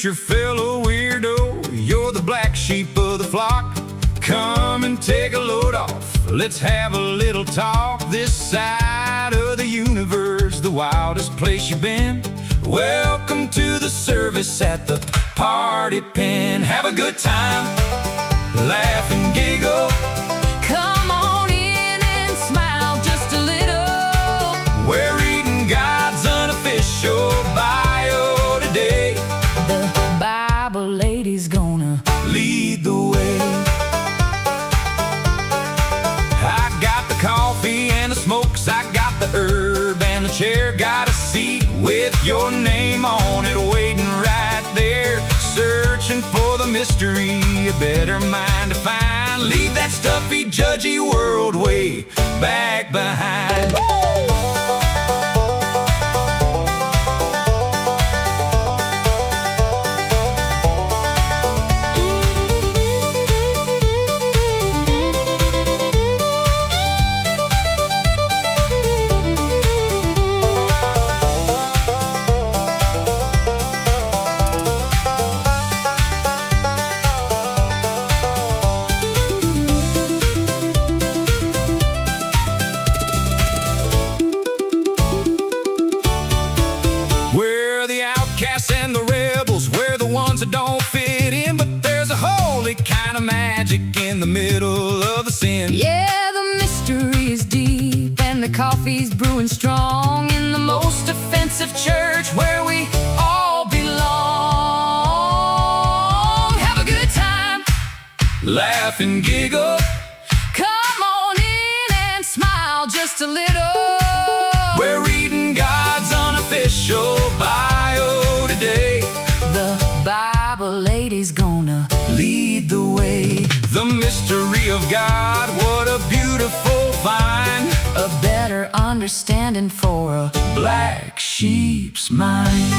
preacher fellow weirdo, you're the black sheep of the flock. Come and take a load off, let's have a little talk. This side of the universe, the wildest place you've been. Welcome to the service at the party pen. Have a good time, laugh and giggle. Come on in and smile just a little. We're reading God's unofficial bio today. The Bible lady's gonna lead the way. I got the coffee and the smokes, I got the herb and the chair. Got a seat with your name on it waiting right there. Searching for the mystery, a better mind to find. Leave that stuffy, judgy world way back behind. We're the outcasts and the rebels, we're the ones that don't fit in. But there's a holy kind of magic in the middle of the sin. Yeah, the mystery is deep and the coffee's brewing strong in the most offensive church where we all belong. Have a good time, Laugh and giggle. come on in and smile just a little. We're reading God's unofficial bio today. The Bible lady's gonna Lead the way. The mystery of God, what a beautiful find. a better understanding for a Black sheep's mind.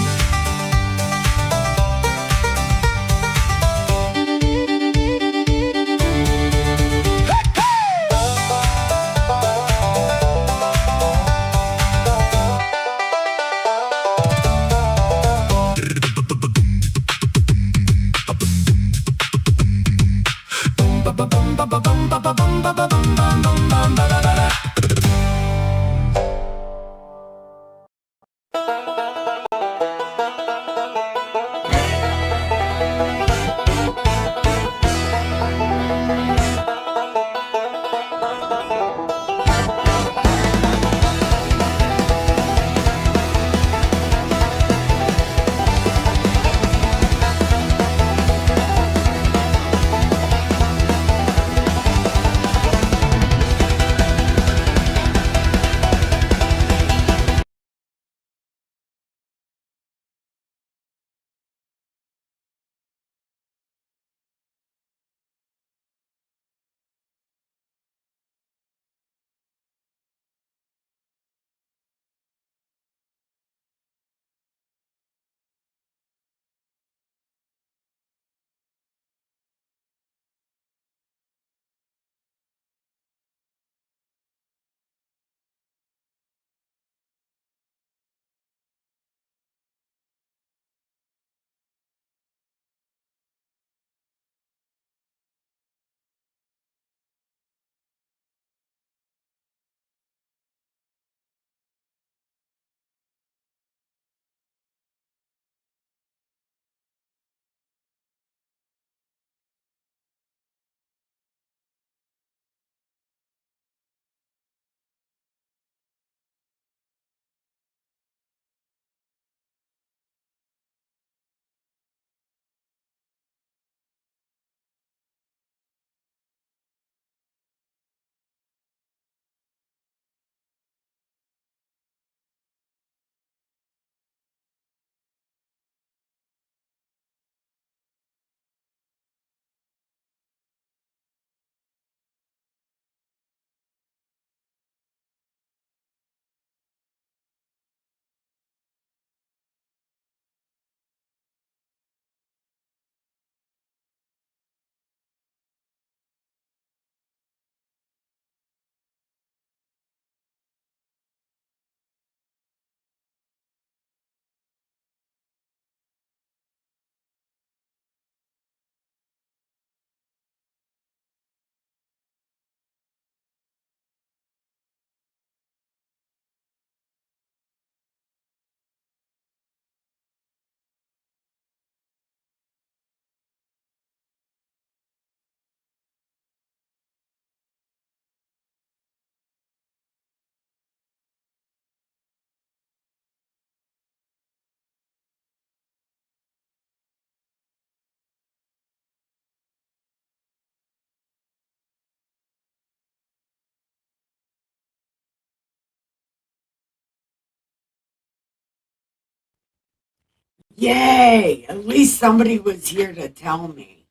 Yay! At least somebody was here to tell me.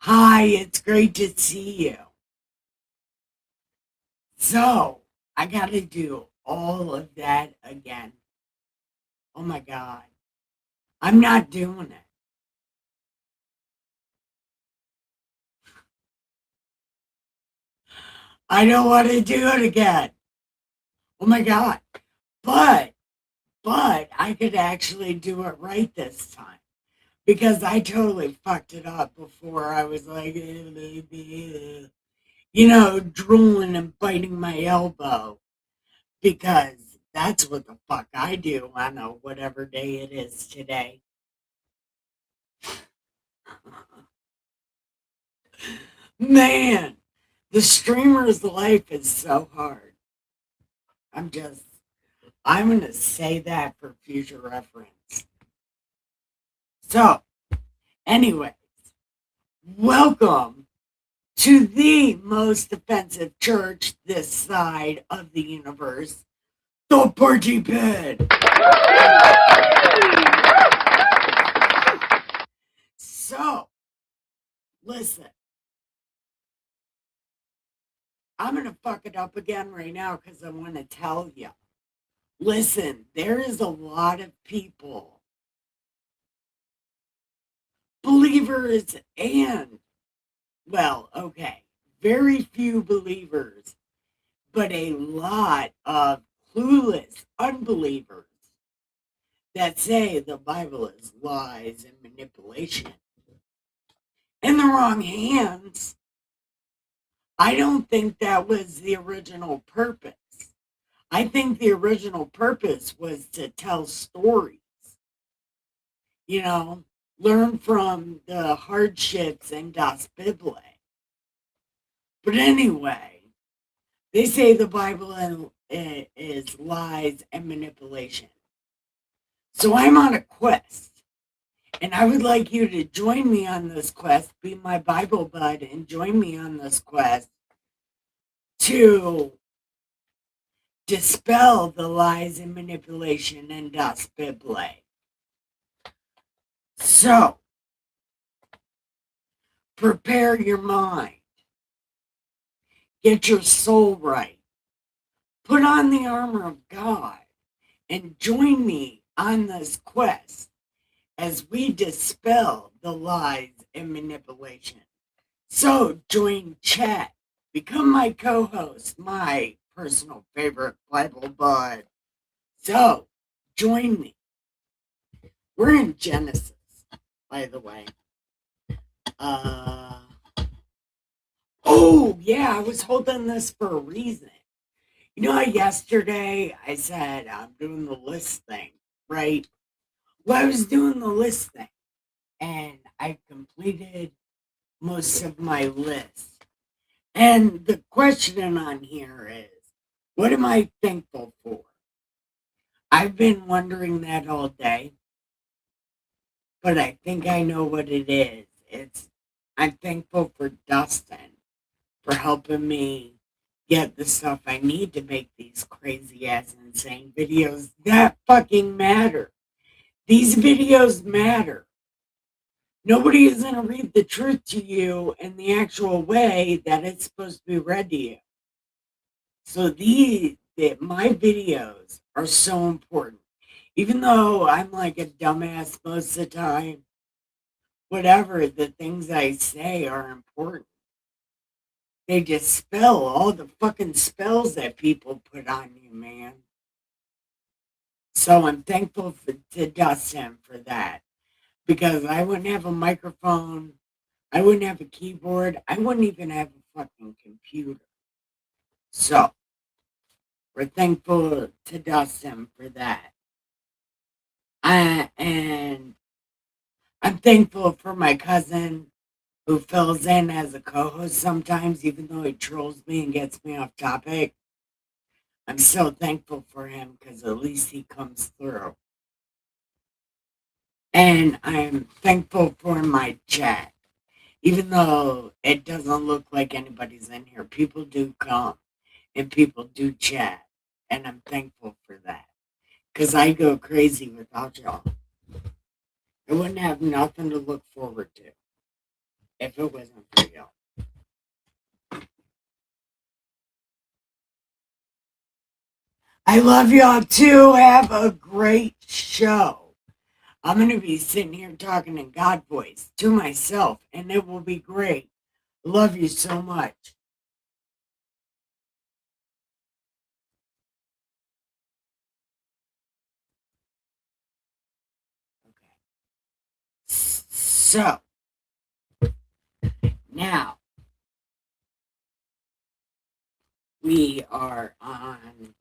Hi, it's great to see you. So, I gotta do all of that again. Oh my God. I'm not doing it. I don't want to do it again. Oh my God. But I could actually do it right this time because I totally fucked it up before. I was like, drooling and biting my elbow because that's what the fuck I do on a whatever day it is today. Man, the streamer's life is so hard. I'm going to say that for future reference. So, anyways, welcome to the most offensive church this side of the universe, the Party Pit. So, listen, I'm going to fuck it up again right now because I want to tell you. Listen, there is a lot of people, believers and, well, okay, very few believers, but a lot of clueless unbelievers that say the Bible is lies and manipulation. In the wrong hands, I don't think that was the original purpose. I think the original purpose was to tell stories, you know, learn from the hardships in Das Bible. But anyway, they say the Bible is lies and manipulation. So I'm on a quest. And I would like you to join me on this quest, be my Bible bud, and join me on this quest to dispel the lies and manipulation in Das Bible. So, prepare your mind, get your soul right, put on the armor of God, and join me on this quest as we dispel the lies and manipulation. So, join chat, become my co-host, my personal favorite Bible bud. So, join me. We're in Genesis, by the way. Oh, yeah, I was holding this for a reason. You know, yesterday I said I'm doing the list thing, right? Well, I was doing the list thing, and I completed most of my list. And the question on here is, what am I thankful for? I've been wondering that all day, but I think I know what it is. I'm thankful for Dustin for helping me get the stuff I need to make these crazy ass insane videos that fucking matter. These videos matter. Nobody is going to read the truth to you in the actual way that it's supposed to be read to you. So my videos are so important. Even though I'm like a dumbass most of the time, whatever, the things I say are important. They dispel all the fucking spells that people put on you, man. So I'm thankful to Dustin for that. Because I wouldn't have a microphone, I wouldn't have a keyboard, I wouldn't even have a fucking computer. So we're thankful to Dustin for that. And I'm thankful for my cousin who fills in as a co-host sometimes, even though he trolls me and gets me off topic. I'm so thankful for him because at least he comes through. And I'm thankful for my chat. Even though it doesn't look like anybody's in here, people do come and people do chat. And I'm thankful for that. Because I go crazy without y'all. I wouldn't have nothing to look forward to if it wasn't for y'all. I love y'all too. Have a great show. I'm going to be sitting here talking in God voice to myself, and it will be great. Love you so much. Okay. So, now we are on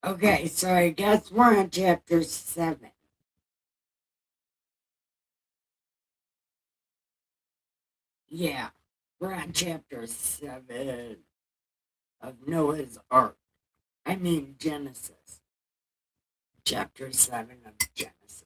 okay, so I guess we're on chapter 7. Yeah, we're on chapter 7 of Noah's Ark. I mean, Genesis. Chapter 7 of Genesis.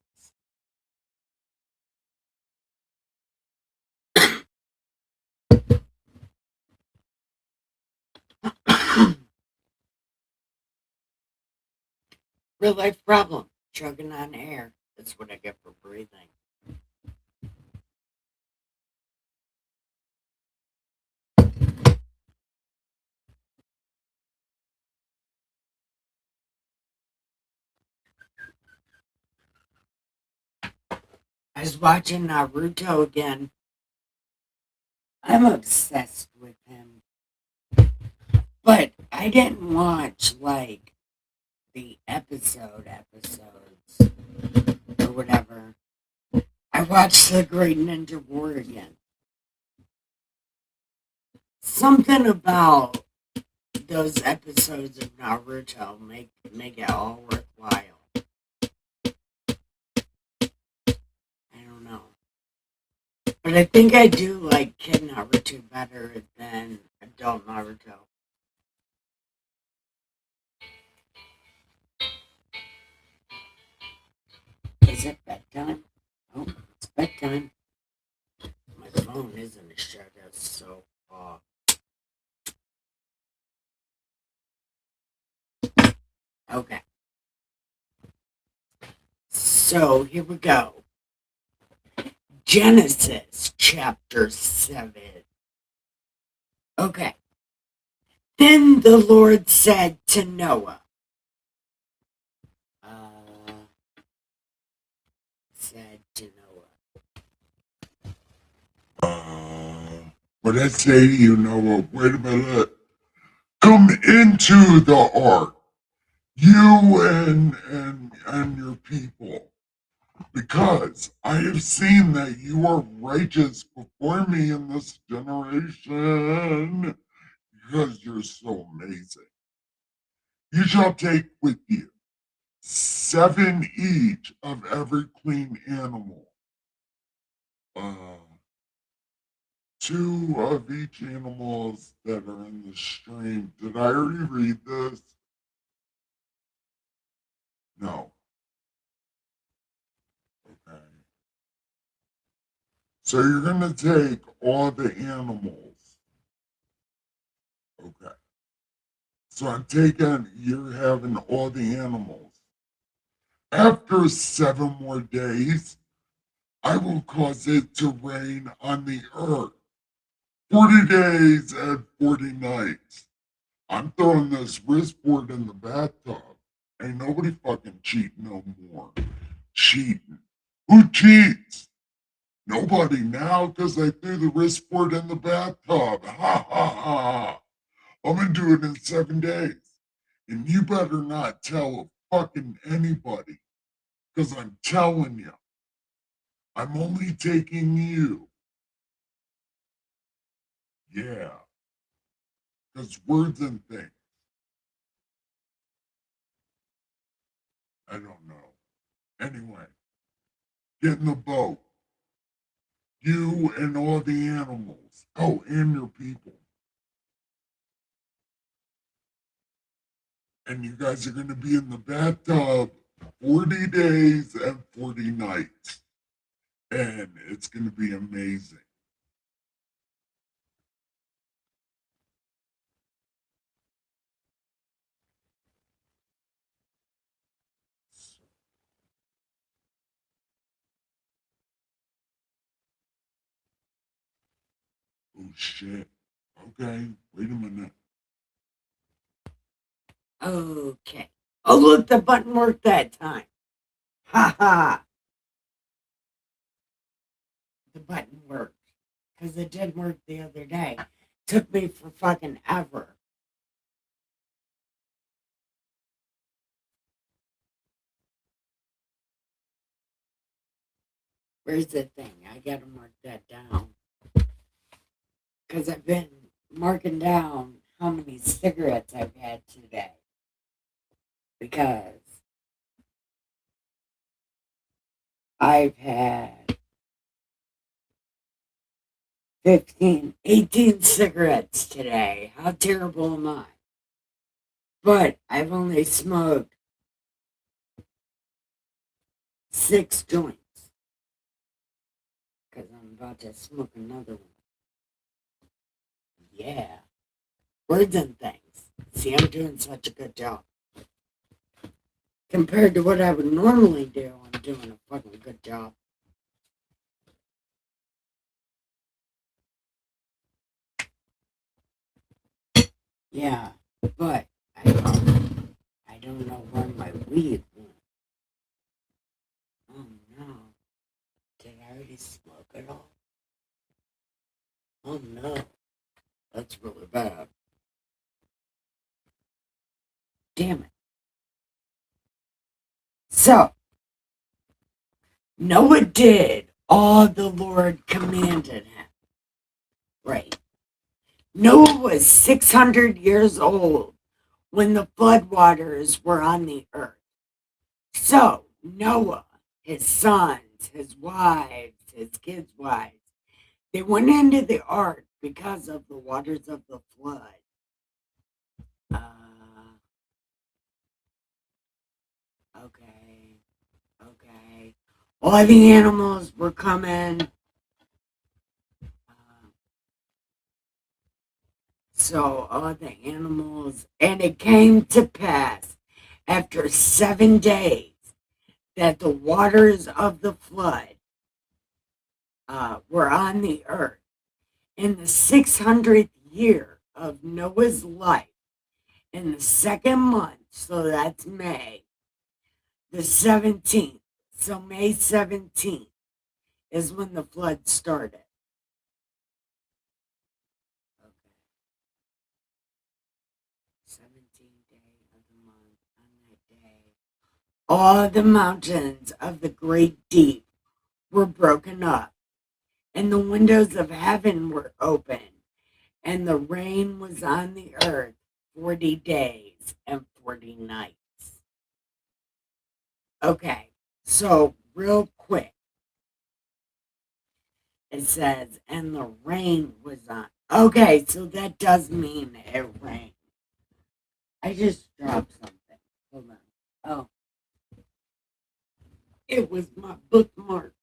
Real life problem. Chugging on air. That's what I get for breathing. I was watching Naruto again. I'm obsessed with him. But I didn't watch like the episodes or whatever. I watched The Great Ninja War again. Something about those episodes of Naruto make it all worthwhile. I don't know. But I think I do like Kid Naruto better than adult Naruto. Is it bedtime? Oh, it's bedtime. My phone is in the shadow, so okay. So here we go. Genesis chapter 7. Okay. Then the Lord said to Noah, But I say to you, Noah, wait a minute. Come into the ark, you and your people, because I have seen that you are righteous before me in this generation, because you're so amazing. You shall take with you 7 each of every clean animal. 2 of each animals that are in the stream. Did I already read this? No. Okay. So you're going to take all the animals. Okay. So you're having all the animals. After 7 more days, I will cause it to rain on the earth. 40 days and 40 nights. I'm throwing this wristboard in the bathtub. Ain't nobody fucking cheating no more. Cheating. Who cheats? Nobody now, because I threw the wristboard in the bathtub. Ha ha ha. I'm gonna do it in 7 days. And you better not tell fucking anybody, because I'm telling you, I'm only taking you. Yeah, because words and things. I don't know. Anyway, get in the boat. You and all the animals. Oh, and your people. And you guys are going to be in the bathtub 40 days and 40 nights. And it's going to be amazing. Oh, shit. Okay, wait a minute. Okay. Oh, look, the button worked that time. Ha ha. The button worked. Because it did work the other day. Took me for fucking ever. Where's the thing? I gotta mark that down. Because I've been marking down how many cigarettes I've had today. Because I've had 15, 18 cigarettes today. How terrible am I? But I've only smoked 6 joints. Because I'm about to smoke another one. Yeah. Words and things. See, I'm doing such a good job. Compared to what I would normally do, I'm doing a fucking good job. Yeah, but I don't know where my weed went. Oh no. Did I already smoke it all? Oh no. That's really bad. Damn it. So, Noah did all the Lord commanded him. Right. Noah was 600 years old when the floodwaters were on the earth. So, Noah, his sons, his wives, his kids' wives, they went into the ark because of the waters of the flood. Okay, okay. All the animals were coming. So all the animals, and it came to pass after 7 days that the waters of the flood were on the earth. In the 600th year of Noah's life, in the second month, so that's May, the 17th. So May 17th is when the flood started. Okay. 17th day of the month, on that day, all the mountains of the great deep were broken up, and the windows of heaven were open, and the rain was on the earth 40 days and 40 nights. Okay, so real quick, it says, and the rain was on. Okay, so that does mean it rained. I just dropped something. Hold on. Oh, it was my bookmark.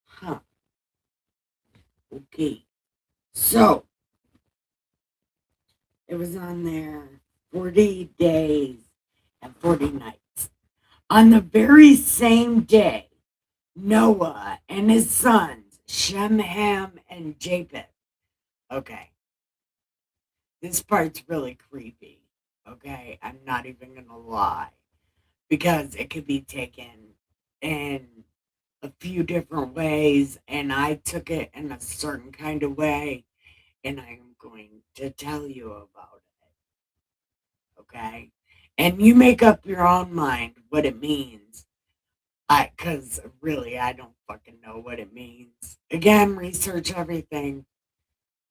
Huh. Okay. So, it was on there 40 days and 40 nights. On the very same day, Noah and his sons, Shem, Ham, and Japheth. Okay. This part's really creepy. Okay. I'm not even going to lie. Because it could be taken in a few different ways, and I took it in a certain kind of way, and I am going to tell you about it. Okay? And you make up your own mind what it means. Because really, I don't fucking know what it means. Again, research everything.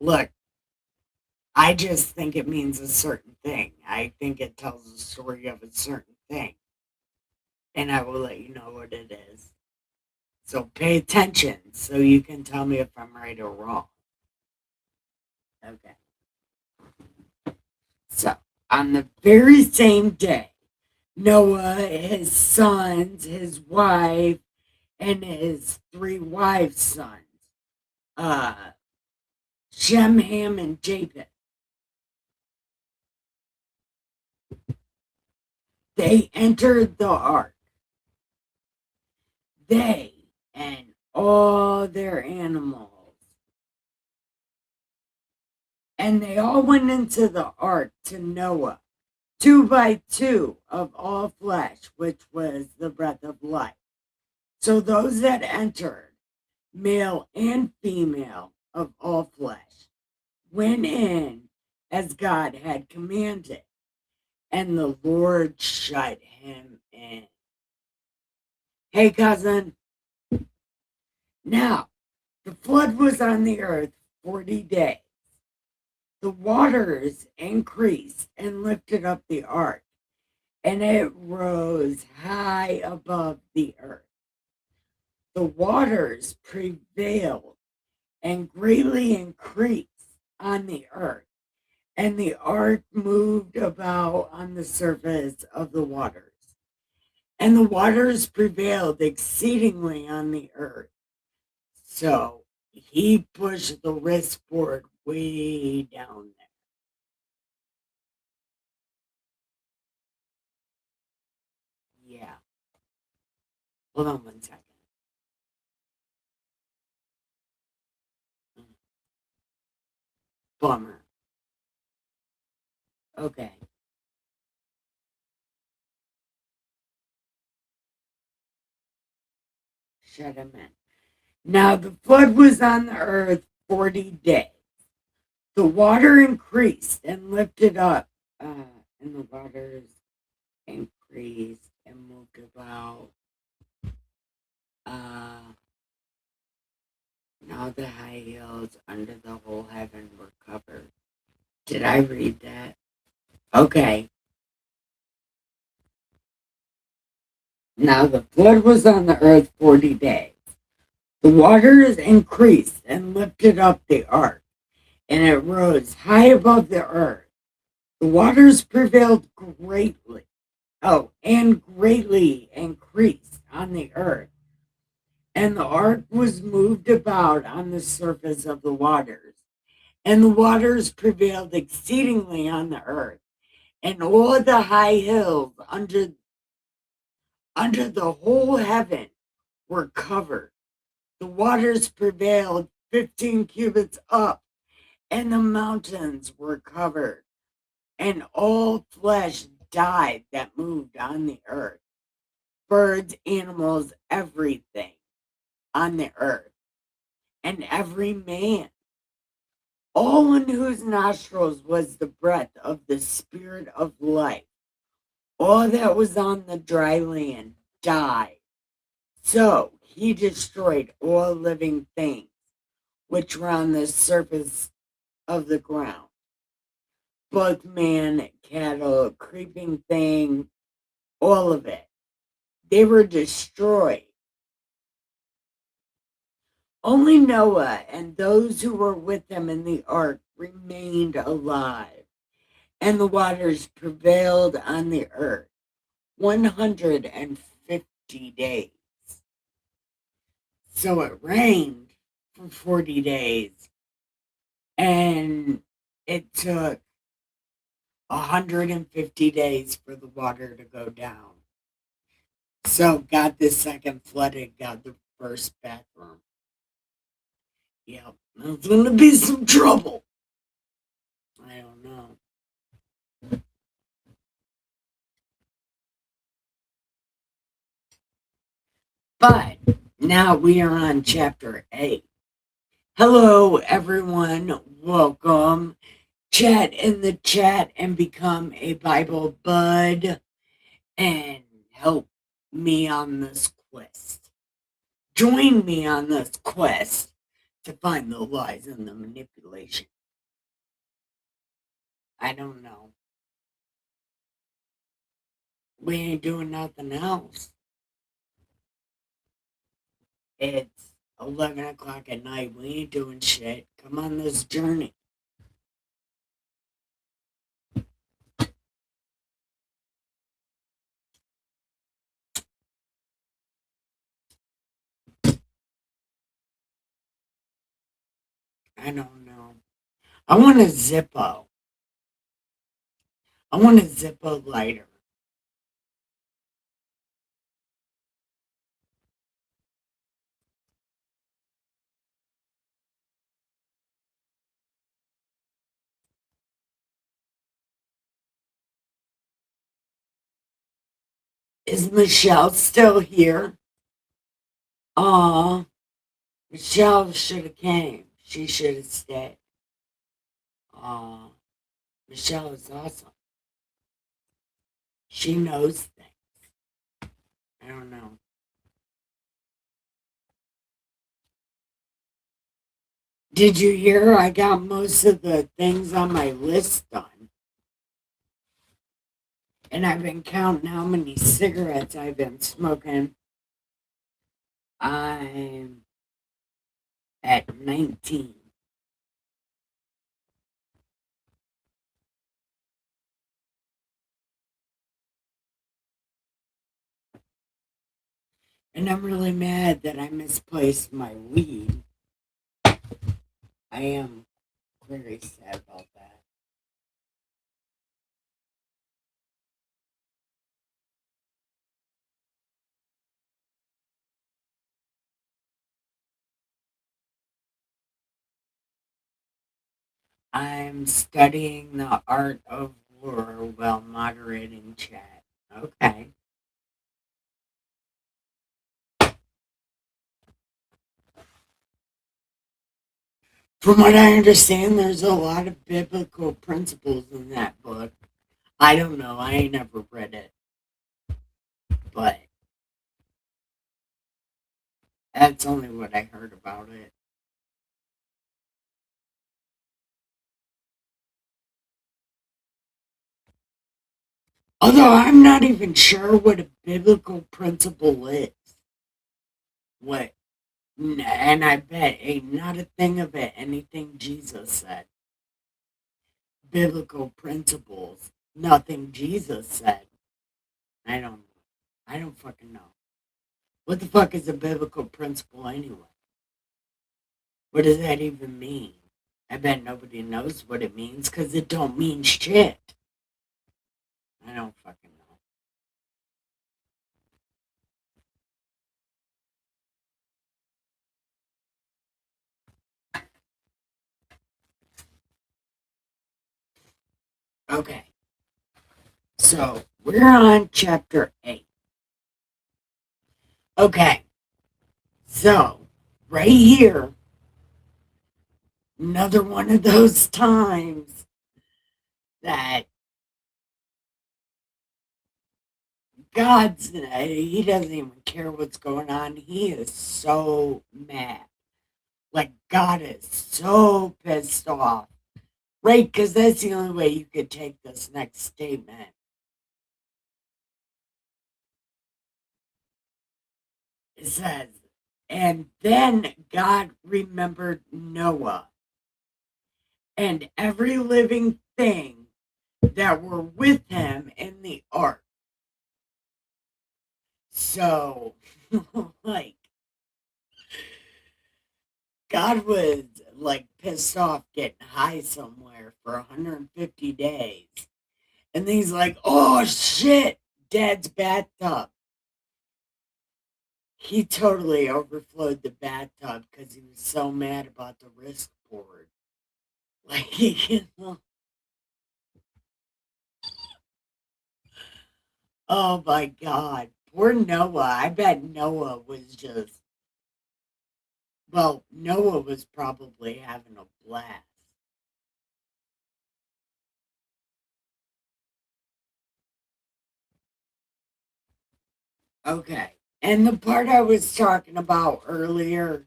Look, I just think it means a certain thing. I think it tells a story of a certain thing. And I will let you know what it is. So pay attention so you can tell me if I'm right or wrong. Okay. So on the very same day, Noah, his sons, his wife, and his 3 wives' sons, uh, Shem, Ham, and Japheth, they entered the ark. They and all their animals. And they all went into the ark to Noah, 2 by 2 of all flesh, which was the breath of life. So those that entered, male and female of all flesh, went in as God had commanded, and the Lord shut him in. Hey, cousin. Now, the flood was on the earth 40 days. The waters increased and lifted up the ark, and it rose high above the earth. The waters prevailed and greatly increased on the earth, and the ark moved about on the surface of the waters. And the waters prevailed exceedingly on the earth. So he pushed the wrist board way down there. Yeah. Hold on 1 second. Bummer. Okay. Shut him in. Now the flood was on the earth 40 days. The water increased and lifted up, and the waters increased and moved about. Now the high hills under the whole heaven were covered. Did I read that? Okay. Now the flood was on the earth 40 days. The waters increased and lifted up the ark, and it rose high above the earth. The waters prevailed greatly, and greatly increased on the earth. And the ark was moved about on the surface of the waters. And the waters prevailed exceedingly on the earth. And all the high hills under the whole heaven were covered. The waters prevailed 15 cubits up, and the mountains were covered. And all flesh died that moved on the earth. Birds, animals, everything on the earth. And every man, all in whose nostrils was the breath of the spirit of life, all that was on the dry land died. So he destroyed all living things which were on the surface of the ground, both man, cattle, creeping thing, all of it. They were destroyed. Only Noah and those who were with him in the ark remained alive, and the waters prevailed on the earth 150 days. So it rained for 40 days, and it took 150 days for the water to go down. So God the second flooded God the first bathroom. Yep, there's going to be some trouble. I don't know. But now we are on chapter 8. Hello, everyone. Welcome. Chat in the chat and become a Bible bud and help me on this quest. Join me on this quest to find the lies and the manipulation. I don't know. We ain't doing nothing else. It's 11 o'clock at night. We ain't doing shit. Come on this journey. I don't know. I want a Zippo. I want a Zippo lighter. Is Michelle still here? Aw, Michelle should have came. She should have stayed. Aw, Michelle is awesome. She knows things. I don't know. Did you hear I got most of the things on my list done? And I've been counting how many cigarettes I've been smoking. I'm at 19. And I'm really mad that I misplaced my weed. I am very sad about that. I'm studying the art of war while moderating chat. Okay. From what I understand, there's a lot of biblical principles in that book. I don't know. I ain't never read it. But that's only what I heard about it. Although I'm not even sure what a biblical principle is. What? And I bet ain't not a thing of it anything Jesus said. Biblical principles. Nothing Jesus said. I don't know. I don't fucking know. What the fuck is a biblical principle anyway? What does that even mean? I bet nobody knows what it means because it don't mean shit. I don't fucking know. Okay. So we're on chapter 8. Okay. So right here, another one of those times that he doesn't even care what's going on. He is so mad. Like, God is so pissed off. Right? Because that's the only way you could take this next statement. It says, and then God remembered Noah and every living thing that were with him in the ark. So, like, God was like pissed off getting high somewhere for 150 days. And then he's like, oh shit, Dad's bathtub. He totally overflowed the bathtub because he was so mad about the risk board. Like, oh my God. Poor Noah. I bet Noah was just, well, Noah was probably having a blast. Okay. And the part I was talking about earlier,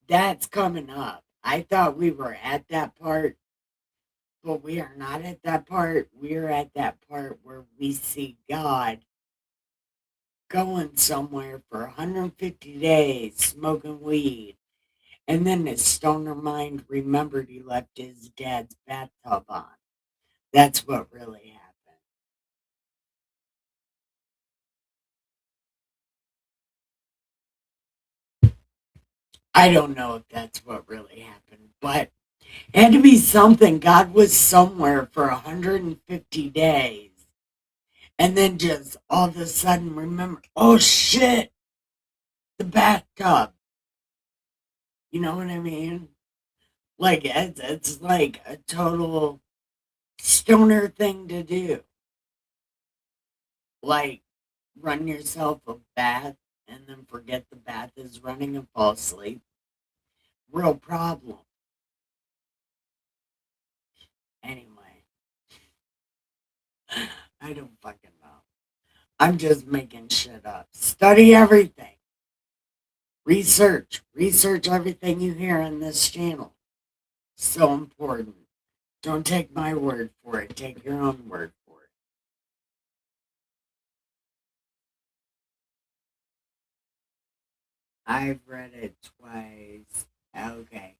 that's coming up. I thought we were at that part, but we are not at that part. We're at that part where we see God going somewhere for 150 days smoking weed. And then his stoner mind remembered he left his dad's bathtub on. That's what really happened. I don't know if that's what really happened, but It had to be something. God was somewhere for 150 days. And then just all of a sudden remember, oh shit, the bathtub. You know what I mean? Like, it's like a total stoner thing to do. Like, run yourself a bath and then forget the bath is running and fall asleep. Real problem. Anyway, I don't fucking know. I'm just making shit up. Study everything. Research. Research everything you hear on this channel. So important. Don't take my word for it. Take your own word for it. I've read it twice. Okay.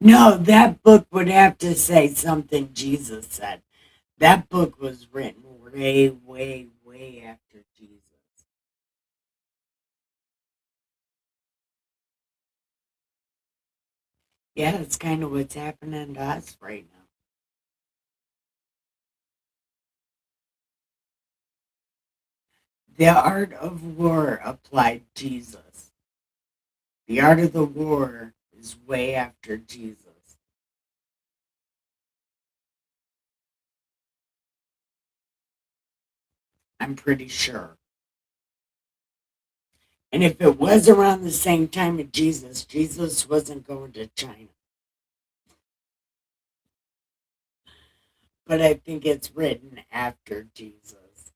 No, that book would have to say something Jesus said. That book was written way, way, way after Jesus. Yeah, it's kind of what's happening to us right now. The art of war applied Jesus. The art of the war is way after Jesus. I'm pretty sure. And if it was around the same time as Jesus, Jesus wasn't going to China. But I think it's written after Jesus.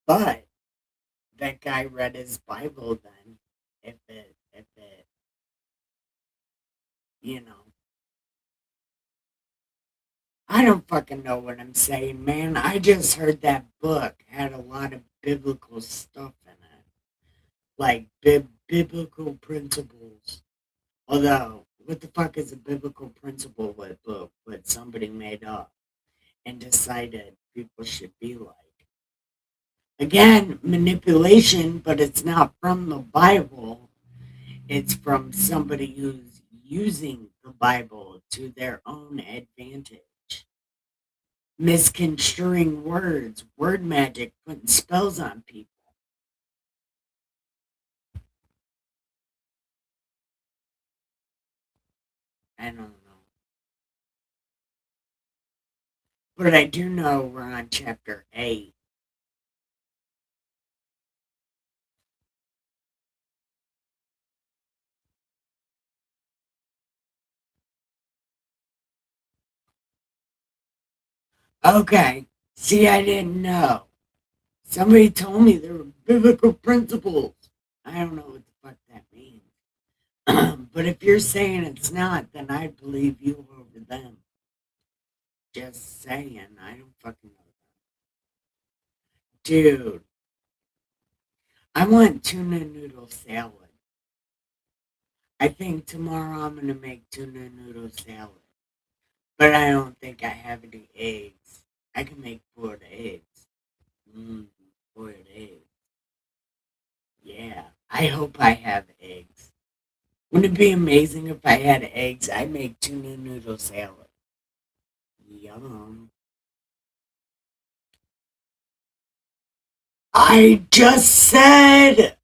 But that guy read his Bible then. If it, you know. I don't fucking know what I'm saying, man. I just heard that book had a lot of biblical stuff in it. Like biblical principles. Although, what the fuck is a biblical principle with book what somebody made up and decided people should be like? Again, manipulation, but it's not from the Bible. It's from somebody who's using the Bible to their own advantage. Misconstruing words, word magic, putting spells on people. I don't know. But I do know we're on chapter 8. Okay. See, I didn't know. Somebody told me there were biblical principles. I don't know what the fuck that means. But if you're saying it's not, then I believe you over them. Just saying. I don't fucking know. Dude, I want tuna noodle salad. I think tomorrow I'm going to make tuna noodle salad. But I don't think I have any eggs. I can make boiled eggs. Boiled eggs. Yeah. I hope I have eggs. Wouldn't it be amazing if I had eggs? I'd make tuna noodle salad. Yum. I just said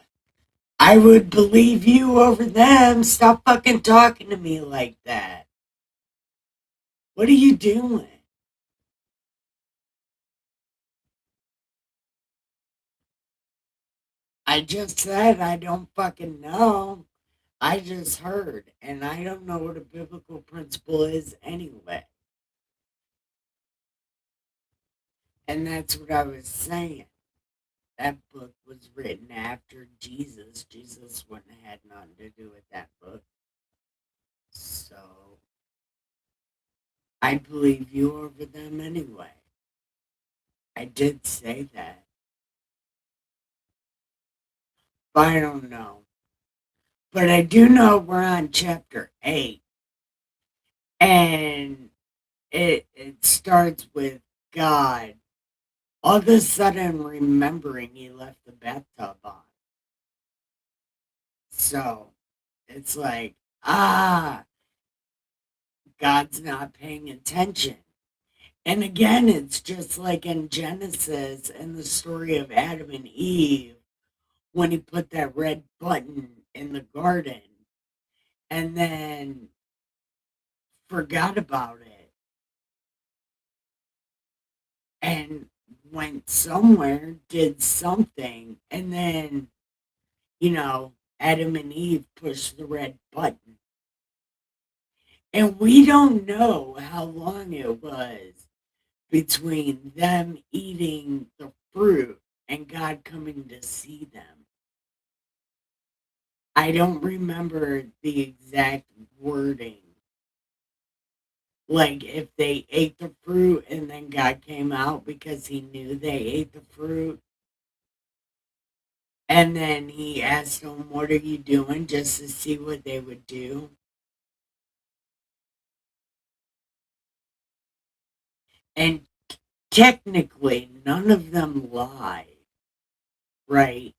I would believe you over them. Stop fucking talking to me like that. What are you doing? I just said I don't fucking know. I just heard, and I don't know what a biblical principle is anyway. And that's what I was saying. That book was written after Jesus. Jesus wouldn't have had nothing to do with that book. So I believe you over them anyway. I did say that. But I don't know. But I do know we're on chapter 8. And it starts with God all of a sudden remembering he left the bathtub on. So it's like, God's not paying attention. And again, it's just like in Genesis in the story of Adam and Eve when he put that red button in the garden and then forgot about it and went somewhere, did something, and then, Adam and Eve pushed the red button. And we don't know how long it was between them eating the fruit and God coming to see them. I don't remember the exact wording. Like if they ate the fruit and then God came out because he knew they ate the fruit. And then he asked them, "What are you doing?" just to see what they would do. And technically, none of them lied, right?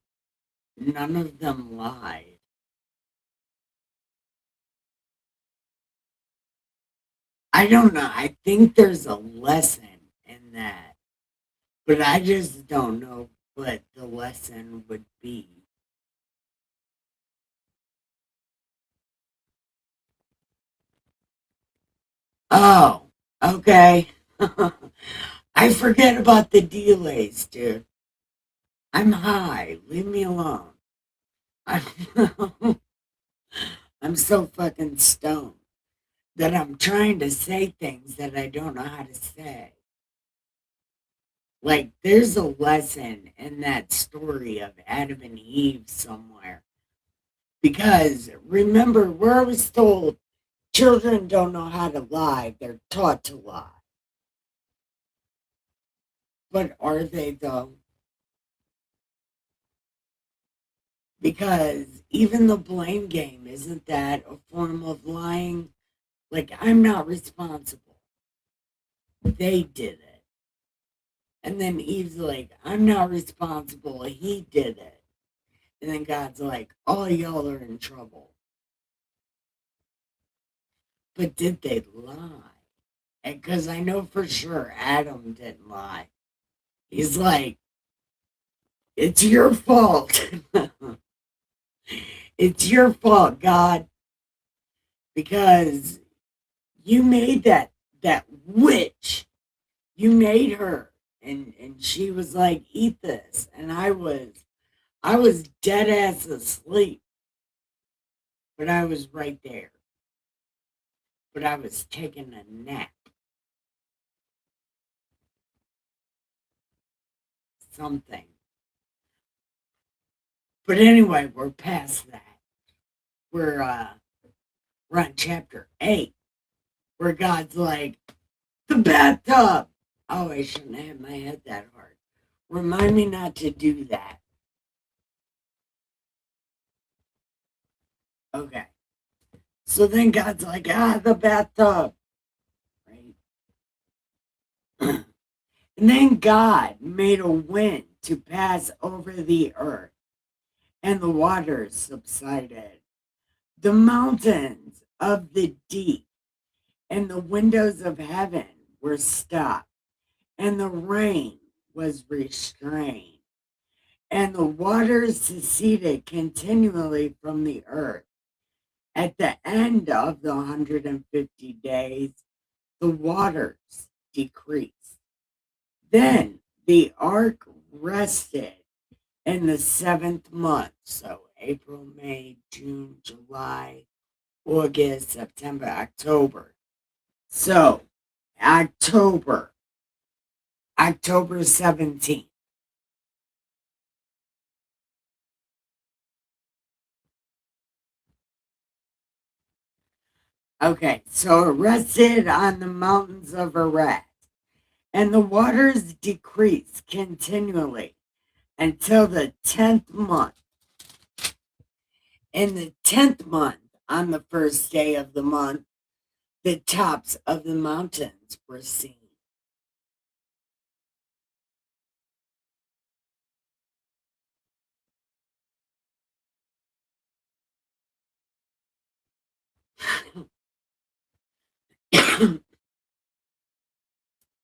None of them lied. I don't know. I think there's a lesson in that, but I just don't know what the lesson would be. Oh, okay. I forget about the delays, dude. I'm high. Leave me alone. I'm, I'm so fucking stoned that I'm trying to say things that I don't know how to say. Like, there's a lesson in that story of Adam and Eve somewhere. Because remember, we're always told children don't know how to lie, they're taught to lie. But are they, though? Because even the blame game, isn't that a form of lying? Like, I'm not responsible. They did it. And then Eve's like, I'm not responsible. He did it. And then God's like, all y'all are in trouble. But did they lie? Because I know for sure Adam didn't lie. He's like, it's your fault. It's your fault, God, because you made that witch. You made her, and she was like, eat this, and I was dead ass asleep, but I was right there. But I was taking a nap. Something. But anyway, we're past that. We're on chapter 8, where God's like, the bathtub. Oh, I shouldn't have my head that hard. Remind me not to do that. Okay. So then God's like, the bathtub. Right? And then God made a wind to pass over the earth, and the waters subsided. The mountains of the deep and the windows of heaven were stopped, and the rain was restrained, and the waters seceded continually from the earth. At the end of the 150 days, the waters decreased. Then the ark rested in the seventh month. So April, May, June, July, August, September, October. So October, October 17th. Okay, so it rested on the mountains of Ararat, and the waters decreased continually until the 10th month. In the 10th month, on the first day of the month, the tops of the mountains were seen.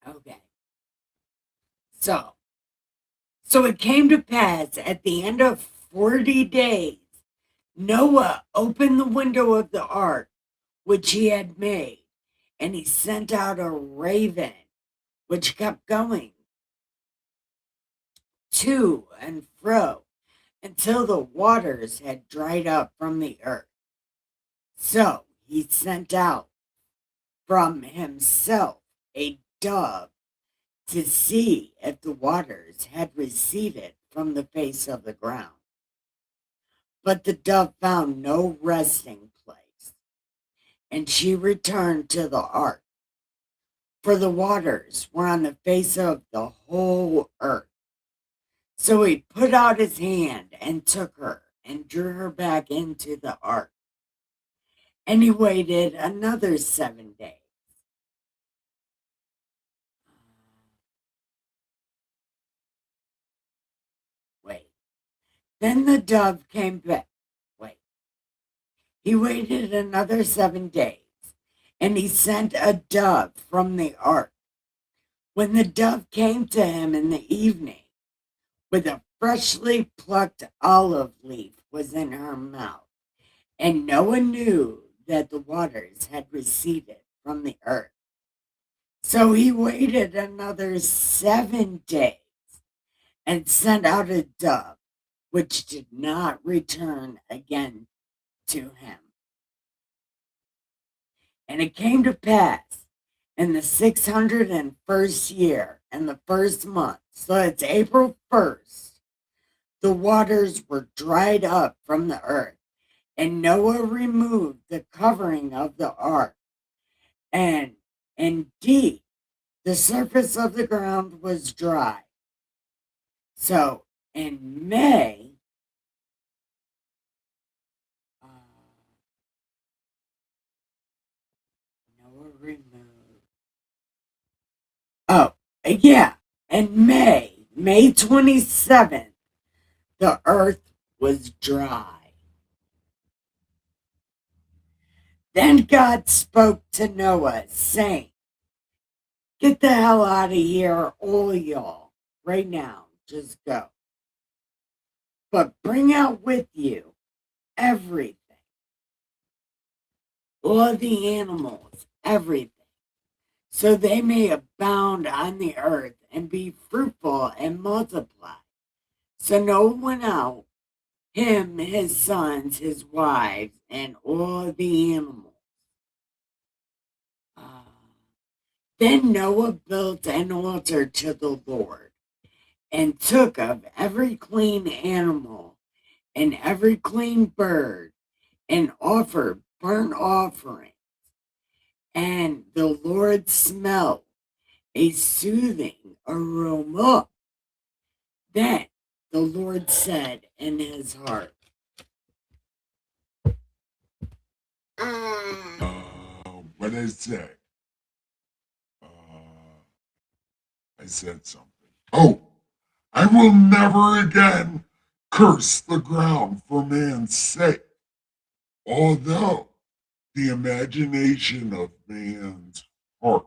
Okay. So, so it came to pass at the end of 40 days, Noah opened the window of the ark which he had made, and he sent out a raven which kept going to and fro until the waters had dried up from the earth. So he sent out from himself a dove to see if the waters had receded from the face of the ground. But the dove found no resting place, and she returned to the ark, for the waters were on the face of the whole earth. So he put out his hand and took her and drew her back into the ark. And he waited another 7 days. Wait. Then the dove came back. Wait. He waited another 7 days, and he sent a dove from the ark. When the dove came to him in the evening, with a freshly plucked olive leaf was in her mouth, and Noah knew that the waters had receded from the earth. So he waited another 7 days and sent out a dove, which did not return again to him. And it came to pass in the 601st year and the first month, so it's April 1st, the waters were dried up from the earth, and Noah removed the covering of the ark, and indeed the surface of the ground was dry. So in May, Noah removed. Oh, yeah. In May 27th, the earth was dry. Then God spoke to Noah, saying, "Get the hell out of here, all y'all, right now. Just go. But bring out with you everything, all the animals, everything, so they may abound on the earth and be fruitful and multiply." So Noah went out, him, his sons, his wives, and all the animals. Then Noah built an altar to the Lord, and took of every clean animal and every clean bird, and offered burnt offerings. And the Lord smelled a soothing aroma. Then the Lord said in his heart, What I say? I said something. Oh, I will never again curse the ground for man's sake, although the imagination of man's heart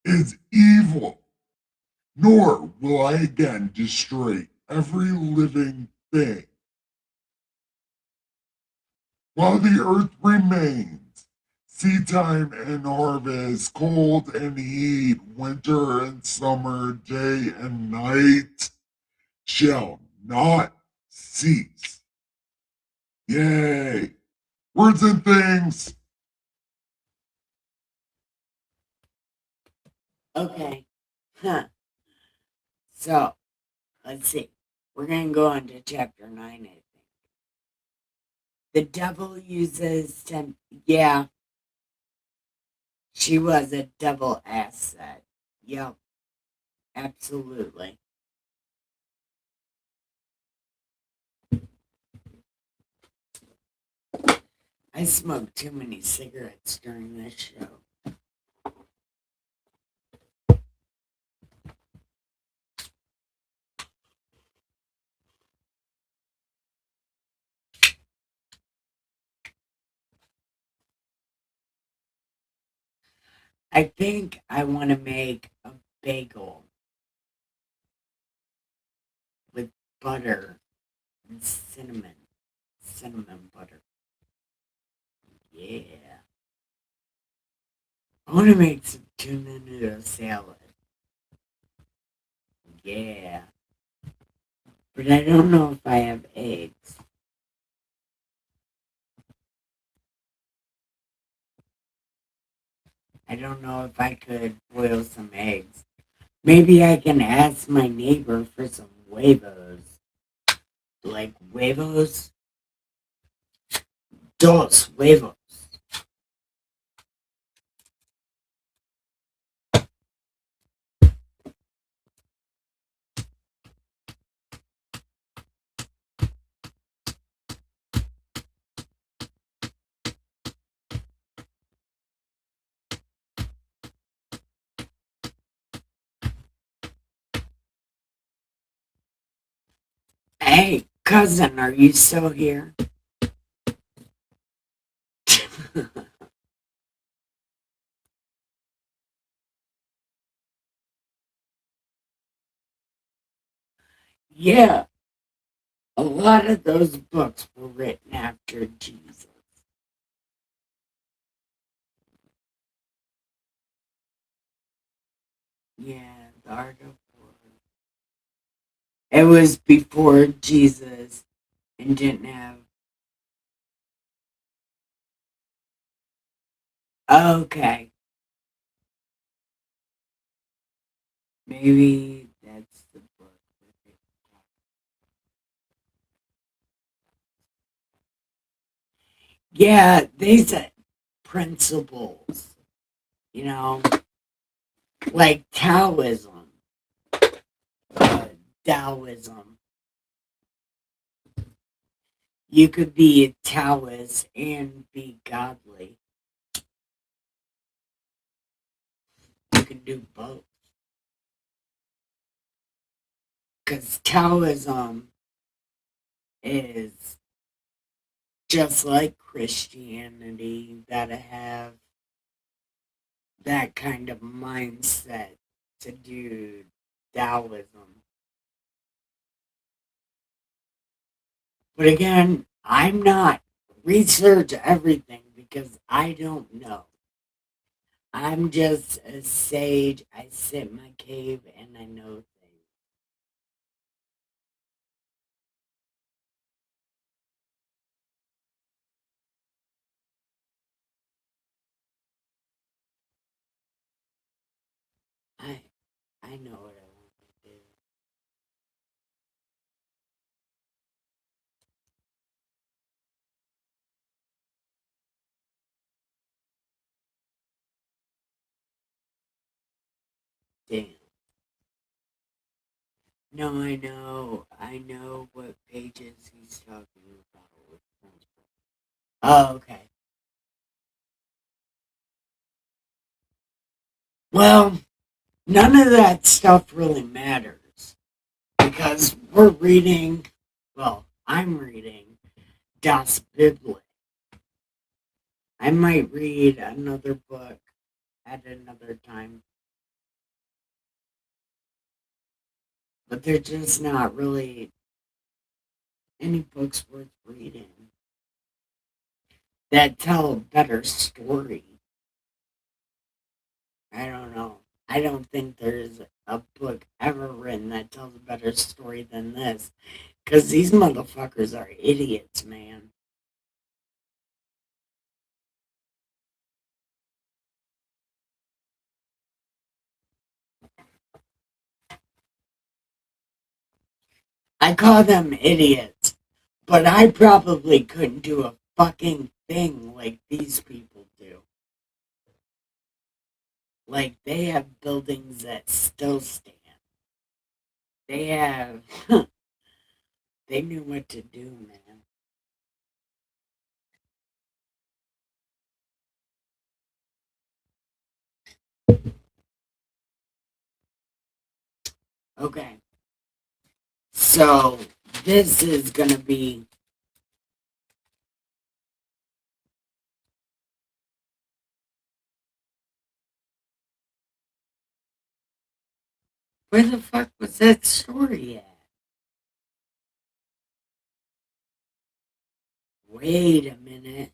is evil, nor will I again destroy every living thing. While the earth remains, seedtime and harvest, cold and heat, winter and summer, day and night shall not cease. Yay! Words and things. okay, huh. So let's see. We're going to go on to chapter 9, I think. The devil uses yeah, she was a devil asset. Yep, absolutely. I smoked too many cigarettes during this show. I think I want to make a bagel with butter and cinnamon butter. Yeah. I want to make some tuna noodle salad. Yeah. But I don't know if I have eggs. I don't know if I could boil some eggs. Maybe I can ask my neighbor for some huevos. Like huevos? Dos huevos. Hey, cousin, are you still here? Yeah, a lot of those books were written after Jesus. Yeah, the Art of War. It was before Jesus and didn't have. Okay, maybe that's the book. Yeah, they said principles, you know, like Taoism, Taoism. You could be a Taoist and be godly. You can do both. Because Taoism is just like Christianity. You gotta have that kind of mindset to do Taoism. But again, I'm not research everything because I don't know. I'm just a sage. I sit in my cave and I know things. I I know what I want to do. Damn. No, I know. I know what pages he's talking about with principles. Oh, okay. Well, none of that stuff really matters because we're reading, well, I'm reading Das Bible. I might read another book at another time, but they're just not really any books worth reading that tell a better story. I don't know. I don't think there's a book ever written that tells a better story than this. Because these motherfuckers are idiots, man. I call them idiots, but I probably couldn't do a fucking thing like these people do. Like, they have buildings that still stand. They have, they knew what to do, man. Okay, so this is gonna be Where the fuck was that story at? Wait a minute.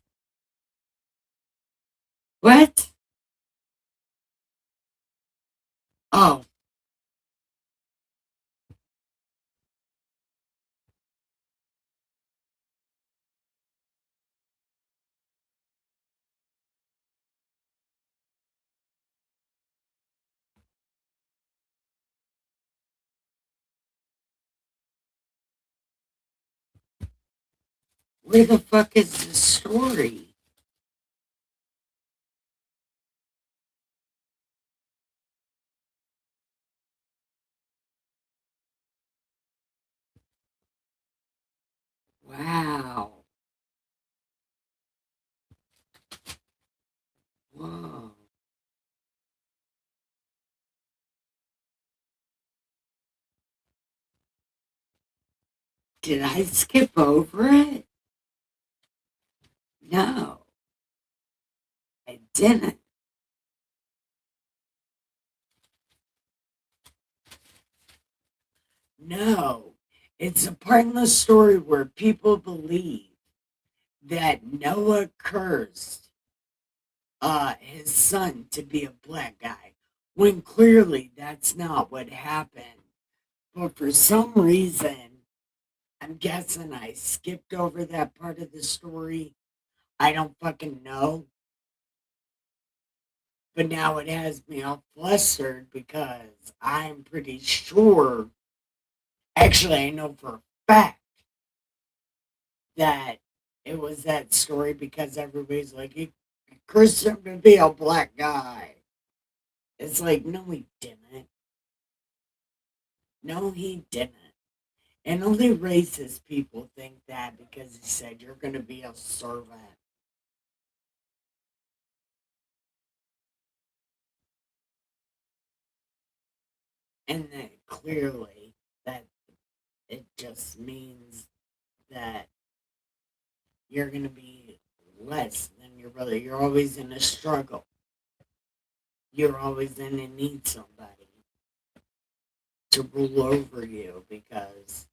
What? Oh, where the fuck is the story? Wow. Whoa. Did I skip over it? No, I didn't. No. It's a part in the story where people believe that Noah cursed his son to be a black guy, when clearly that's not what happened. But for some reason, I'm guessing I skipped over that part of the story. I don't fucking know. But now it has me all flustered because I'm pretty sure, actually, I know for a fact that it was that story because everybody's like, he cursed him to be a black guy. It's like, no, he didn't. No, he didn't. And only racist people think that because he said you're going to be a servant. And that clearly that it just means that you're going to be less than your brother. You're always in a struggle. You're always going to need somebody to rule over you because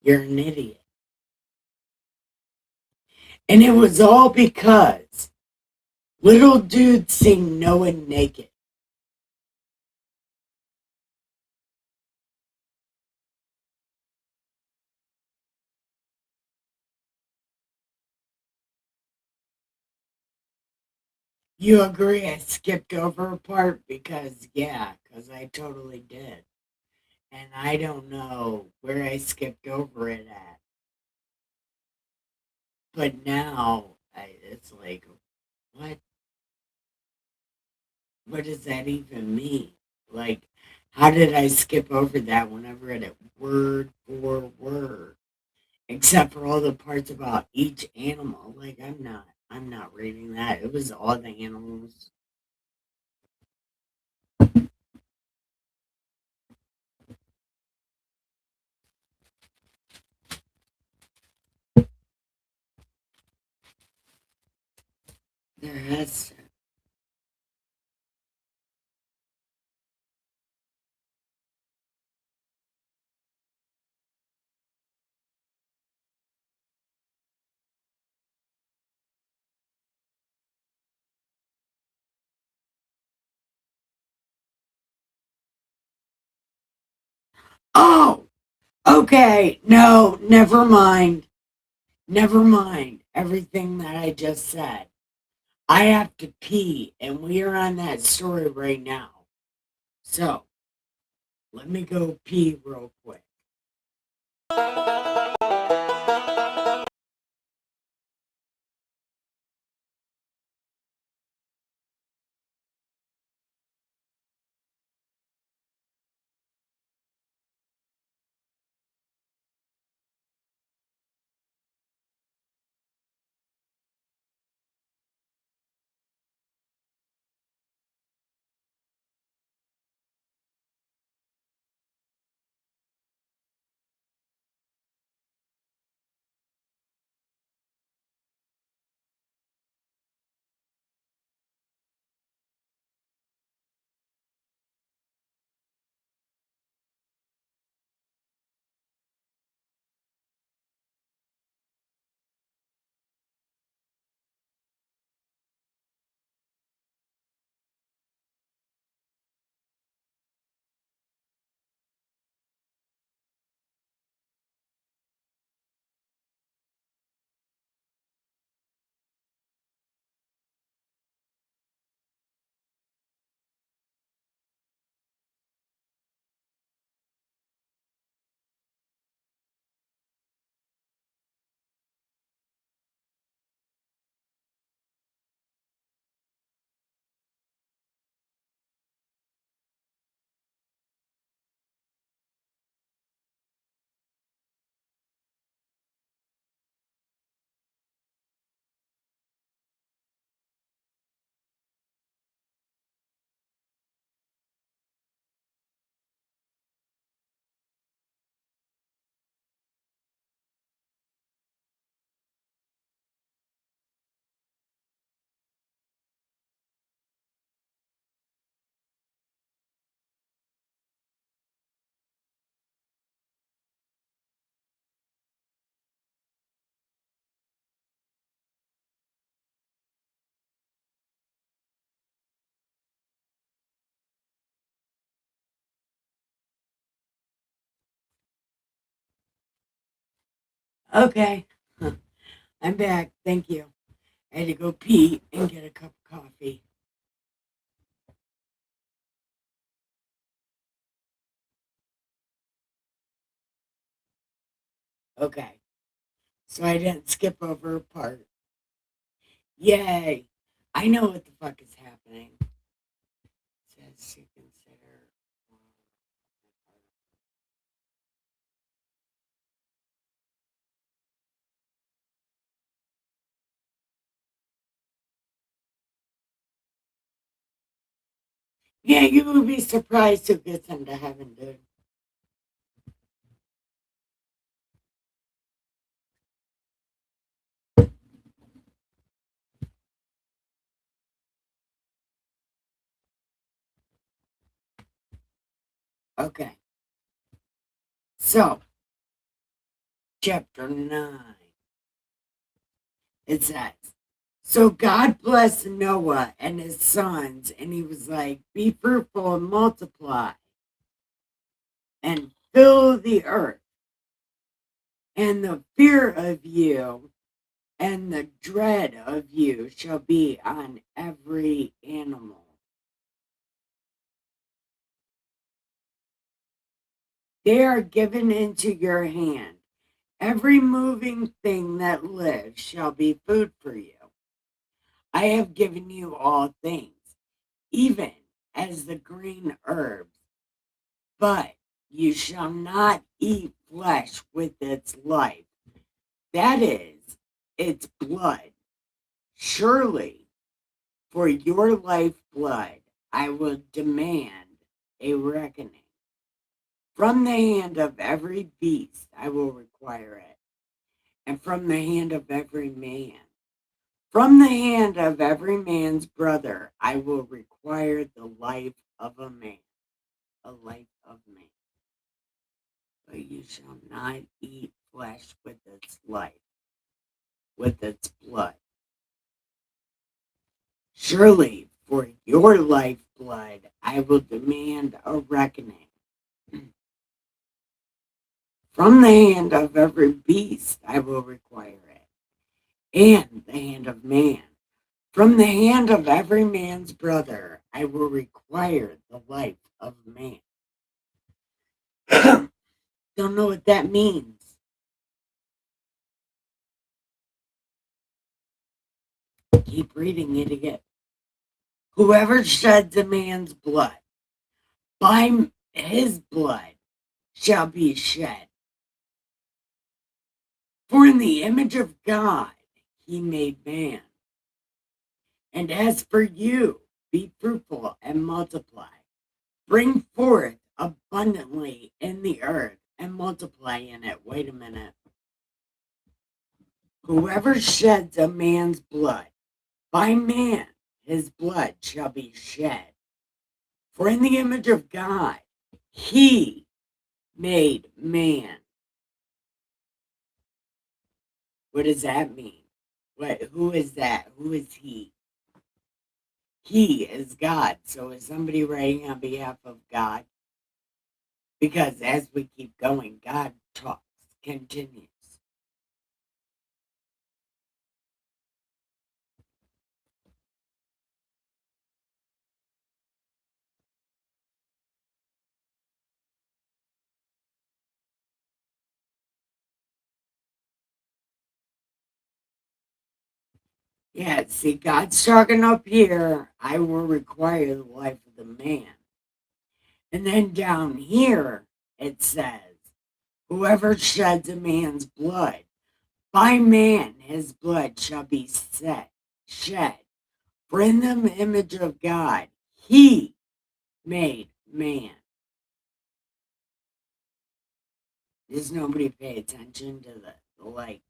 you're an idiot. And it was all because little dude seen Noah naked. You agree I skipped over a part? Because, yeah, because I totally did. And I don't know where I skipped over it at. But now, it's like, what? What does that even mean? Like, how did I skip over that when I read it word for word? Except for all the parts about each animal. Like, I'm not reading that. It was all the animals. There has. Oh, okay. No, never mind. Never mind everything that I just said. I have to pee, and we are on that story right now. So, let me go pee real quick. Okay. I'm back. Thank you. I had to go pee and get a cup of coffee. Okay. So I didn't skip over a part. Yay. I know what the fuck is happening. It says to consider. Yeah, you would be surprised who gets into heaven, dude. Okay. So, chapter 9. It says, so God blessed Noah and his sons, and he was like, be fruitful and multiply and fill the earth. And the fear of you and the dread of you shall be on every animal. They are given into your hand. Every moving thing that lives shall be food for you. I have given you all things, even as the green herbs, but you shall not eat flesh with its life, that is, its blood. Surely, for your lifeblood, I will demand a reckoning. From the hand of every beast, I will require it, and from the hand of every man. From the hand of every man's brother, I will require the life of a man, a life of man. But you shall not eat flesh with its life, with its blood. Surely, for your lifeblood, I will demand a reckoning. From the hand of every beast, I will require it, and the hand of man. From the hand of every man's brother, I will require the life of man. Don't know what that means. Keep reading it again. Whoever sheds a man's blood, by his blood shall be shed. For in the image of God he made man. And as for you, be fruitful and multiply. Bring forth abundantly in the earth and multiply in it. Wait a minute. Whoever sheds a man's blood, by man his blood shall be shed. For in the image of God he made man. What does that mean? Who is that? Who is he? He is God. So is somebody writing on behalf of God? Because as we keep going, God talks, continues. Yeah, see, God's talking up here. I will require the life of the man. And then down here, it says, whoever sheds a man's blood, by man his blood shall be shed. For in the image of God, he made man. Does nobody pay attention to the like?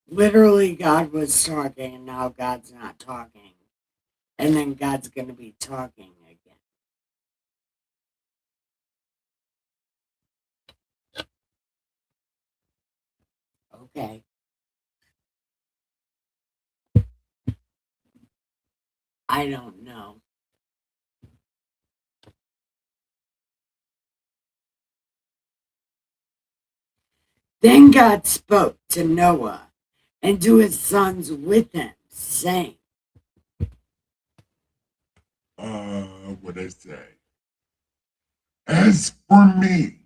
Literally, God was talking, and now God's not talking. And then God's going to be talking again. Okay. I don't know. Then God spoke to Noah and to his sons with him, saying, what I say? As for me,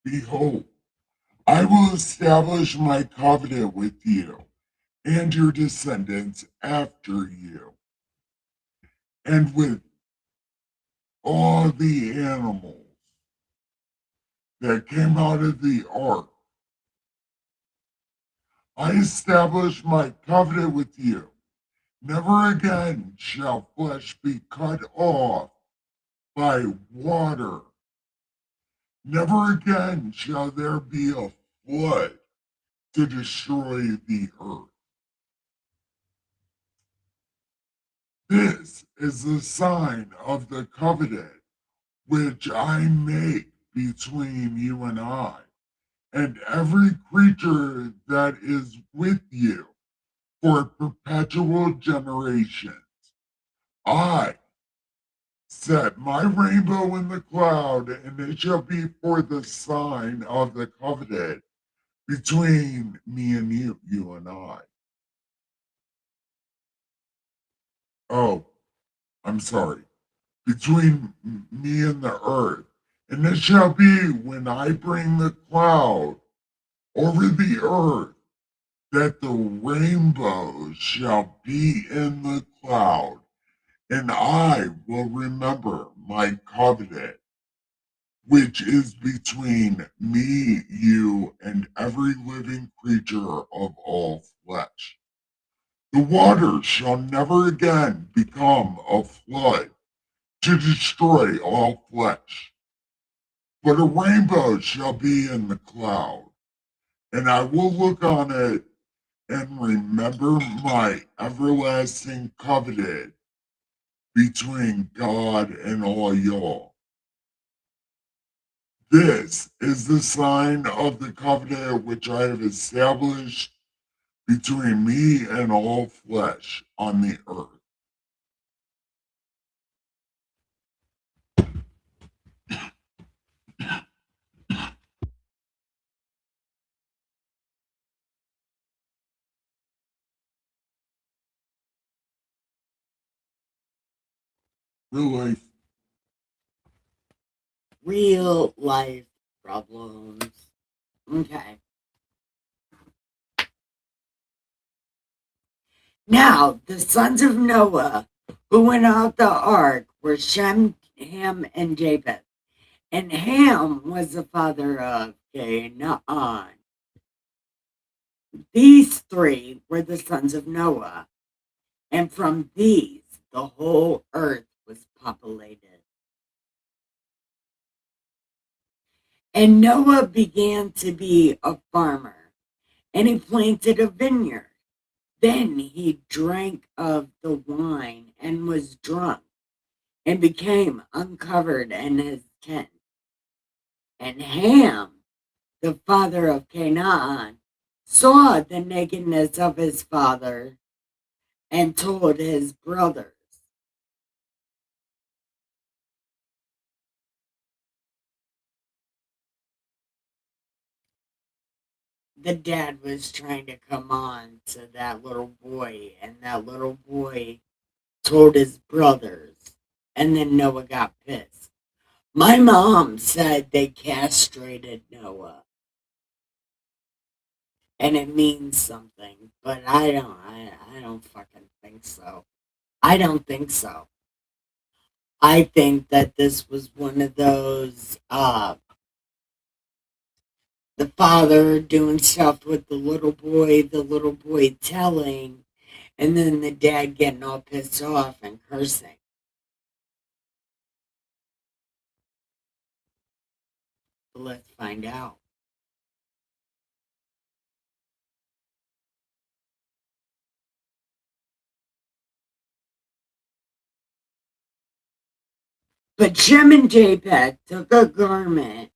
behold, I will establish my covenant with you and your descendants after you, and with all the animals that came out of the ark. I establish my covenant with you. Never again shall flesh be cut off by water. Never again shall there be a flood to destroy the earth. This is the sign of the covenant which I make between you and every creature that is with you for perpetual generations. I set my rainbow in the cloud, and it shall be for the sign of the covenant between me and you and I. Oh, I'm sorry. Between me and the earth. And it shall be when I bring the cloud over the earth that the rainbow shall be in the cloud, and I will remember my covenant, which is between me, you, and every living creature of all flesh. The waters shall never again become a flood to destroy all flesh, but a rainbow shall be in the cloud, and I will look on it and remember my everlasting covenant between God and all y'all. This is the sign of the covenant which I have established between me and all flesh on the earth. Real life. real life problems. Okay. Now, the sons of Noah who went out the ark were Shem, Ham, and Japheth. And Ham was the father of Canaan. These three were the sons of Noah, and from these the whole earth was populated. And Noah began to be a farmer, and he planted a vineyard. Then he drank of the wine and was drunk, and became uncovered in his tent. And Ham, the father of Canaan, saw the nakedness of his father and told his brothers. The dad was trying to come on to that little boy, and that little boy told his brothers, and then Noah got pissed. My mom said they castrated Noah, and it means something, but I don't fucking think so. I don't think so. I think that this was one of those, the father doing stuff with the little boy telling, and then the dad getting all pissed off and cursing. But let's find out. But Shem and Japheth took a garment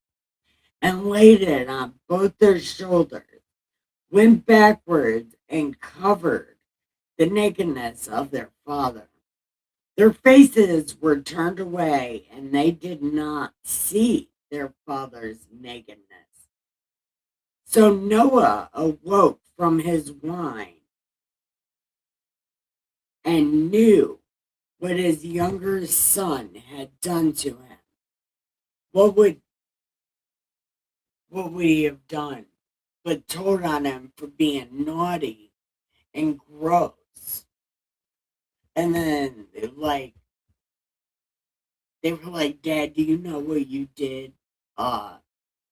and laid it on both their shoulders, went backwards, and covered the nakedness of their father. Their faces were turned away, and they did not see their father's nakedness. So Noah awoke from his wine and knew what his younger son had done to him. What would he have done? But told on him for being naughty and gross. And then they were like, Dad, do you know what you did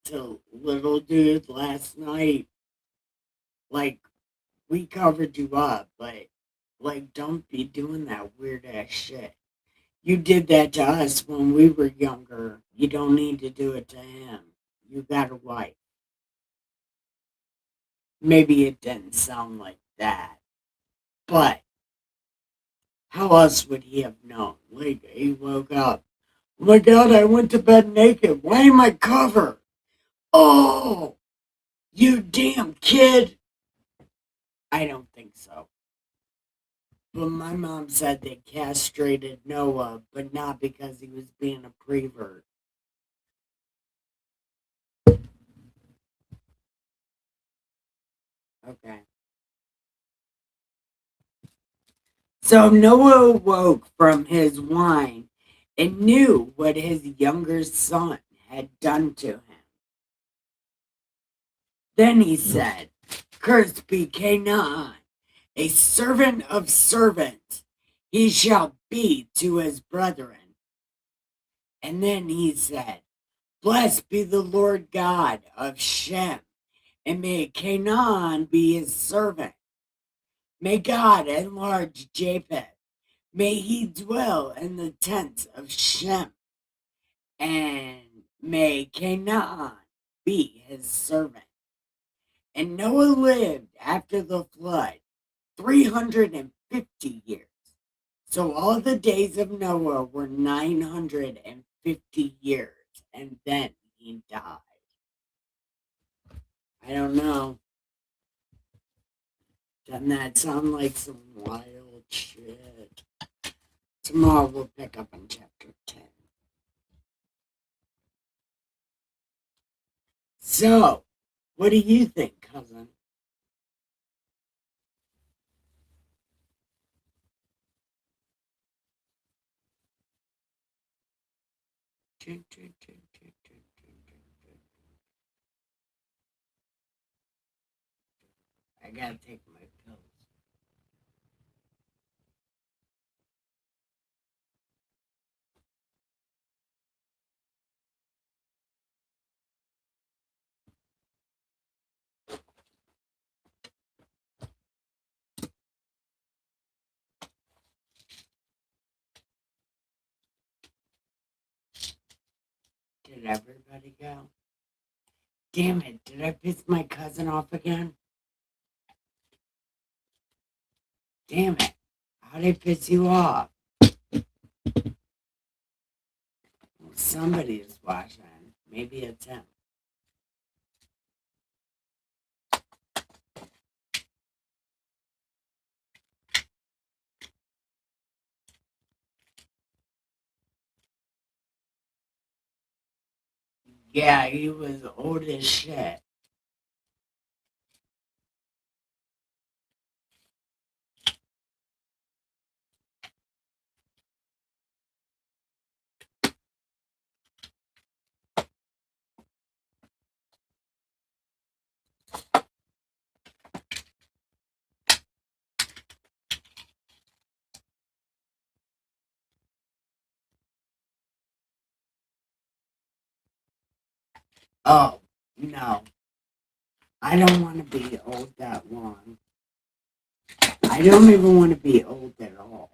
to little dude last night? Like, we covered you up, but like, don't be doing that weird ass shit. You did that to us when we were younger. You don't need to do it to him. You got a wife. Maybe it didn't sound like that, but how else would he have known? Like, he woke up. Oh my God, I went to bed naked. Why am I covered? Oh, you damn kid. I don't think so. But my mom said they castrated Noah, but not because he was being a prevert. Okay. So Noah awoke from his wine and knew what his younger son had done to him. Then he said, Cursed be Canaan, a servant of servants, he shall be to his brethren. And then he said, Blessed be the Lord God of Shem, and may Canaan be his servant. May God enlarge Japheth. May he dwell in the tents of Shem, and may Canaan be his servant. And Noah lived after the flood 350 years. So all the days of Noah were 950 years, and then he died. I don't know. Doesn't that sound like some wild shit? Tomorrow we'll pick up on chapter 10. So, what do you think, cousin? I gotta take my pills. Did everybody go? Damn it, did I piss my cousin off again? Damn it, how'd I piss you off? Well, somebody is watching. Maybe it's him. Yeah, he was old as shit. Oh, no. I don't want to be old that long. I don't even want to be old at all.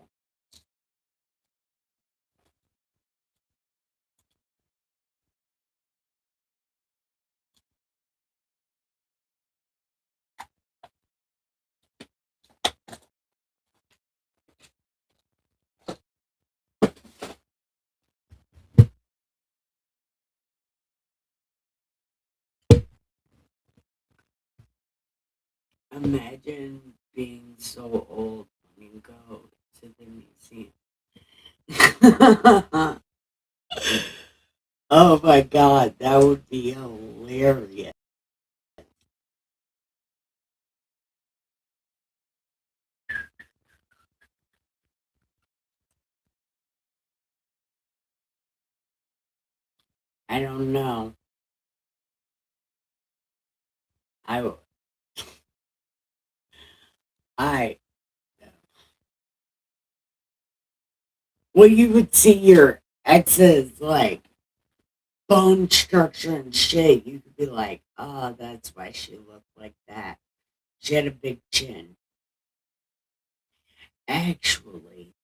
Imagine being so old when you go to the museum. Oh my God, that would be hilarious. I don't know. I I well, you would see your ex's like bone structure and shit. You could be like, oh, that's why she looked like that. She had a big chin. Actually,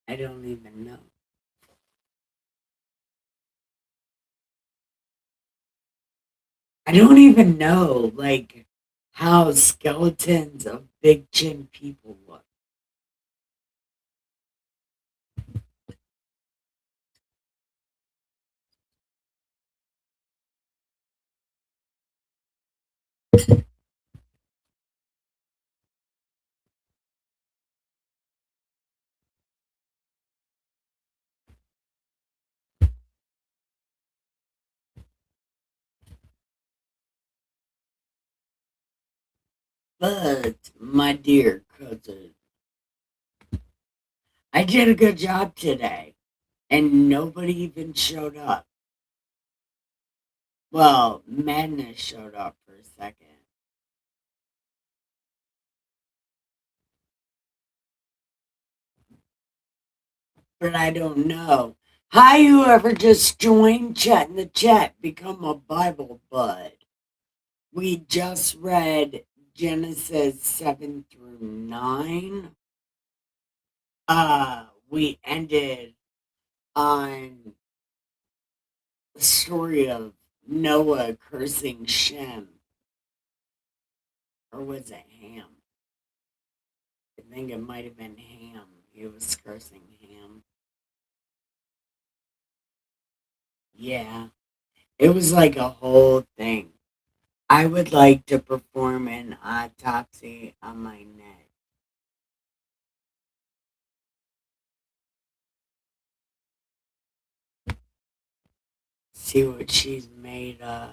I don't even know. I don't even know, like, how skeletons of big chin people look. But, my dear cousin, I did a good job today, and nobody even showed up. Well, Madness showed up for a second. But I don't know. Hi, whoever just joined, chat in the chat, become a Bible bud. We just read Genesis 7 through 9. We ended on the story of Noah cursing Shem. Or was it Ham? I think it might have been Ham. He was cursing Ham. Yeah. It was like a whole thing. I would like to perform an autopsy on my neck. See what she's made of.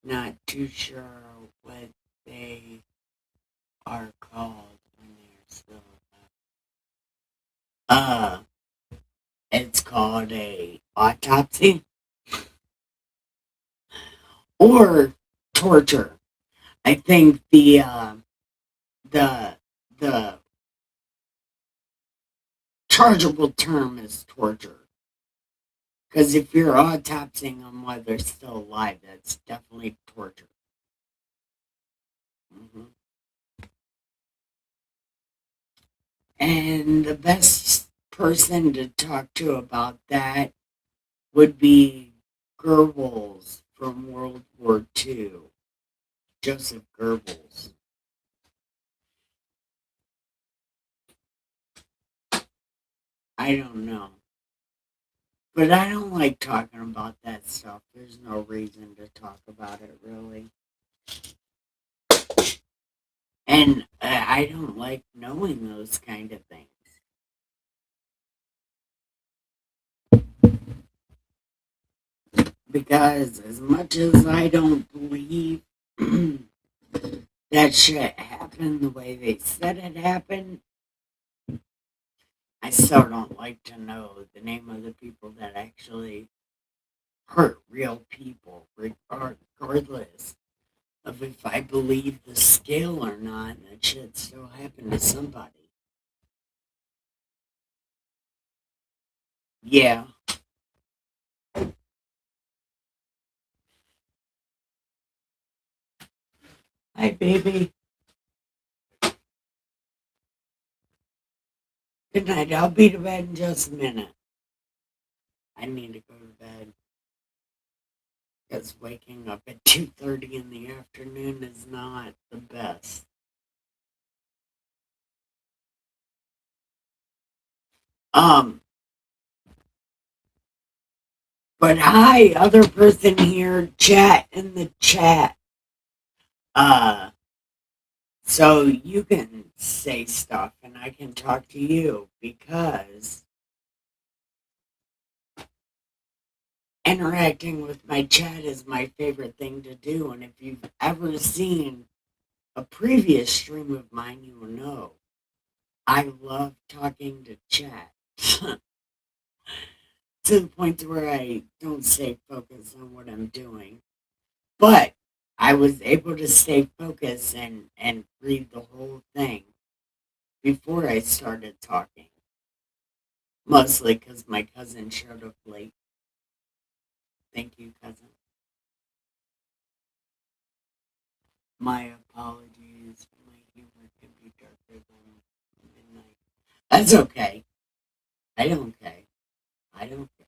Not too sure what they are called when they're still alive. It's called a autopsy or torture. I think the the chargeable term is torture. Because if you're autopsying them while they're still alive, that's definitely torture. Mhm. And the best person to talk to about that would be Goebbels from World War II, Joseph Goebbels. I don't know. But I don't like talking about that stuff. There's no reason to talk about it, really. And I don't like knowing those kind of things. Because as much as I don't believe that shit happened the way they said it happened, I still don't like to know the name of the people that actually hurt real people, regardless of if I believe the scale or not. That shit still happened to somebody. Yeah. Hi, baby. Good night. I'll be to bed in just a minute. I need to go to bed because waking up at 2:30 in the afternoon is not the best. Um, but hi, other person here, chat in the chat. Uh, so you can say stuff and I can talk to you because interacting with my chat is my favorite thing to do. And if you've ever seen a previous stream of mine, you will know I love talking to chat. to the point to where I don't stay focused on what I'm doing. But I was able to stay focused and read the whole thing before I started talking. Mostly because my cousin showed up late. Thank you, cousin. My apologies. My humor can be darker than midnight. That's okay. I don't care. I don't care.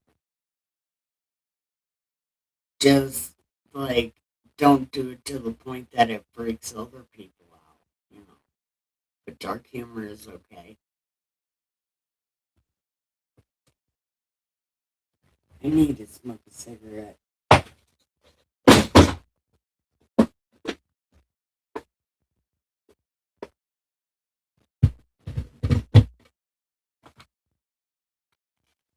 Just like don't do it to the point that it freaks other people out, you know. But dark humor is okay. I need to smoke a cigarette.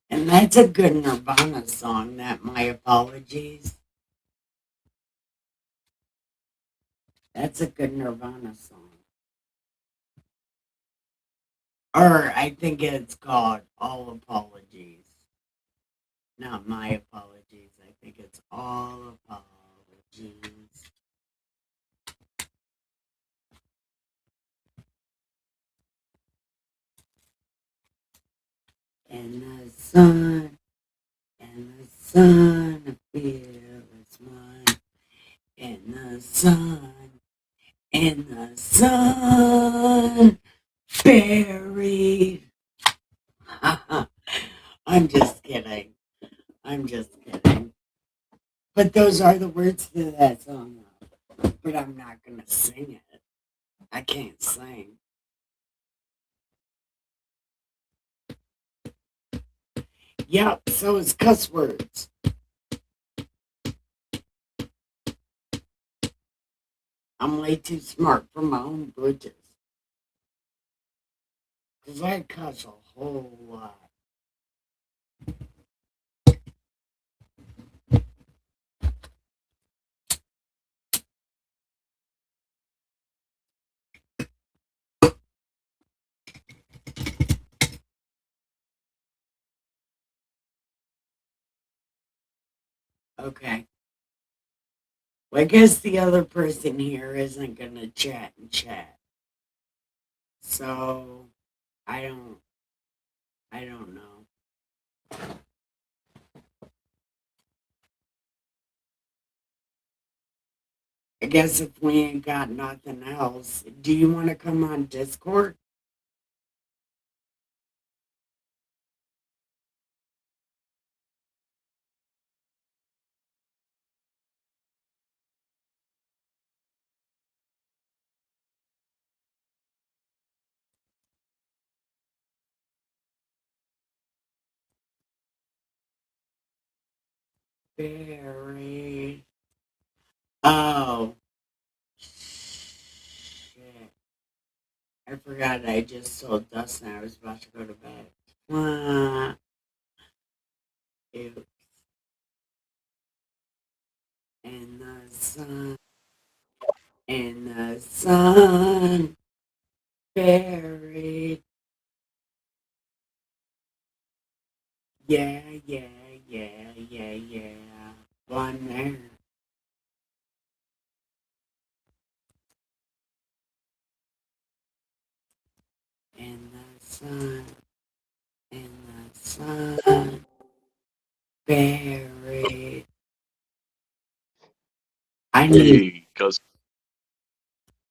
And that's a good Nirvana song, that My Apologies. That's a good Nirvana song. Or I think it's called All Apologies. Not My Apologies. I think it's All Apologies. And the sun, and the sun, I feel it's mine. And the sun, and the sun, buried. I'm just kidding. I'm just kidding. But those are the words to that song. But I'm not going to sing it. I can't sing. Yep, so it's cuss words. I'm way too smart for my own bridges. Because I cuss a whole lot. Okay. Well, I guess the other person here isn't going to chat and chat. So, I don't, I don't know. I guess if we ain't got nothing else, do you want to come on Discord? Buried. Oh, shit. I forgot I just told Dustin I was about to go to bed. Oops. And the sun, and the sun, buried. Yeah, yeah, yeah, yeah, yeah. One there. And the sun, and the sun, buried. I need, Hey, cuz.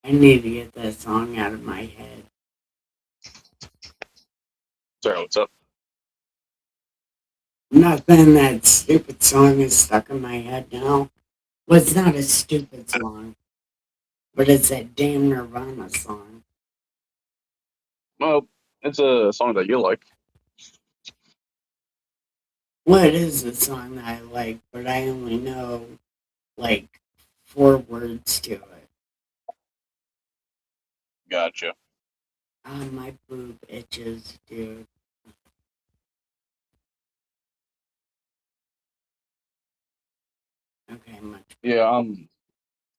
I need to get that song out of my head. Sorry, what's up? Nothing. That stupid song is stuck in my head now. Well, it's not a stupid song, but it's that damn Nirvana song. Well, it's a song that you like. Well, it is a song that I like, but I only know like 4 words to it. Gotcha. My boob itches, dude. Okay, much. Yeah,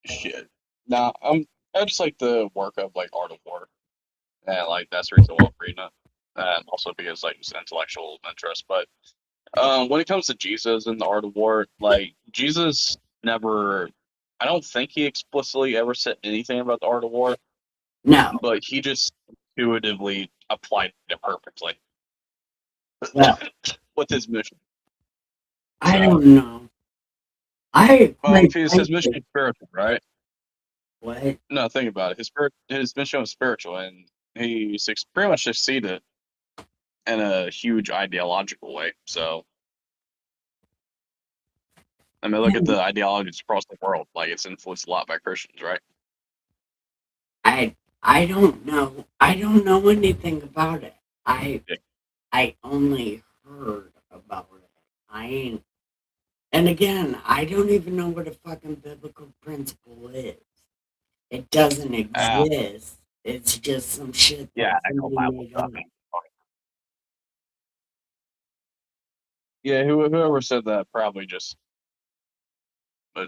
shit. Nah, I just like the work of like Art of War, and like that's the reason why I'm reading it, and also because like it's an intellectual interest. But When it comes to Jesus and the art of war, like Jesus never, I don't think he explicitly ever said anything about the art of war, No. but he just intuitively applied it perfectly Well, with his mission. I So, don't know. I well, quite if his mission frankly, is spiritual, right? what? No, think about it. His mission was spiritual, and he pretty much succeeded in a huge ideological way. So, I mean, look at the ideologies across the world. Like, it's influenced a lot by Christians, right? I I don't know. I don't know anything about it. I Yeah. I only heard about it. I ain't. And again, I don't even know what a fucking biblical principle is. It doesn't exist. It's just some shit Yeah, that I know somebody Bible made stuff. up. Yeah, whoever said that probably just uh,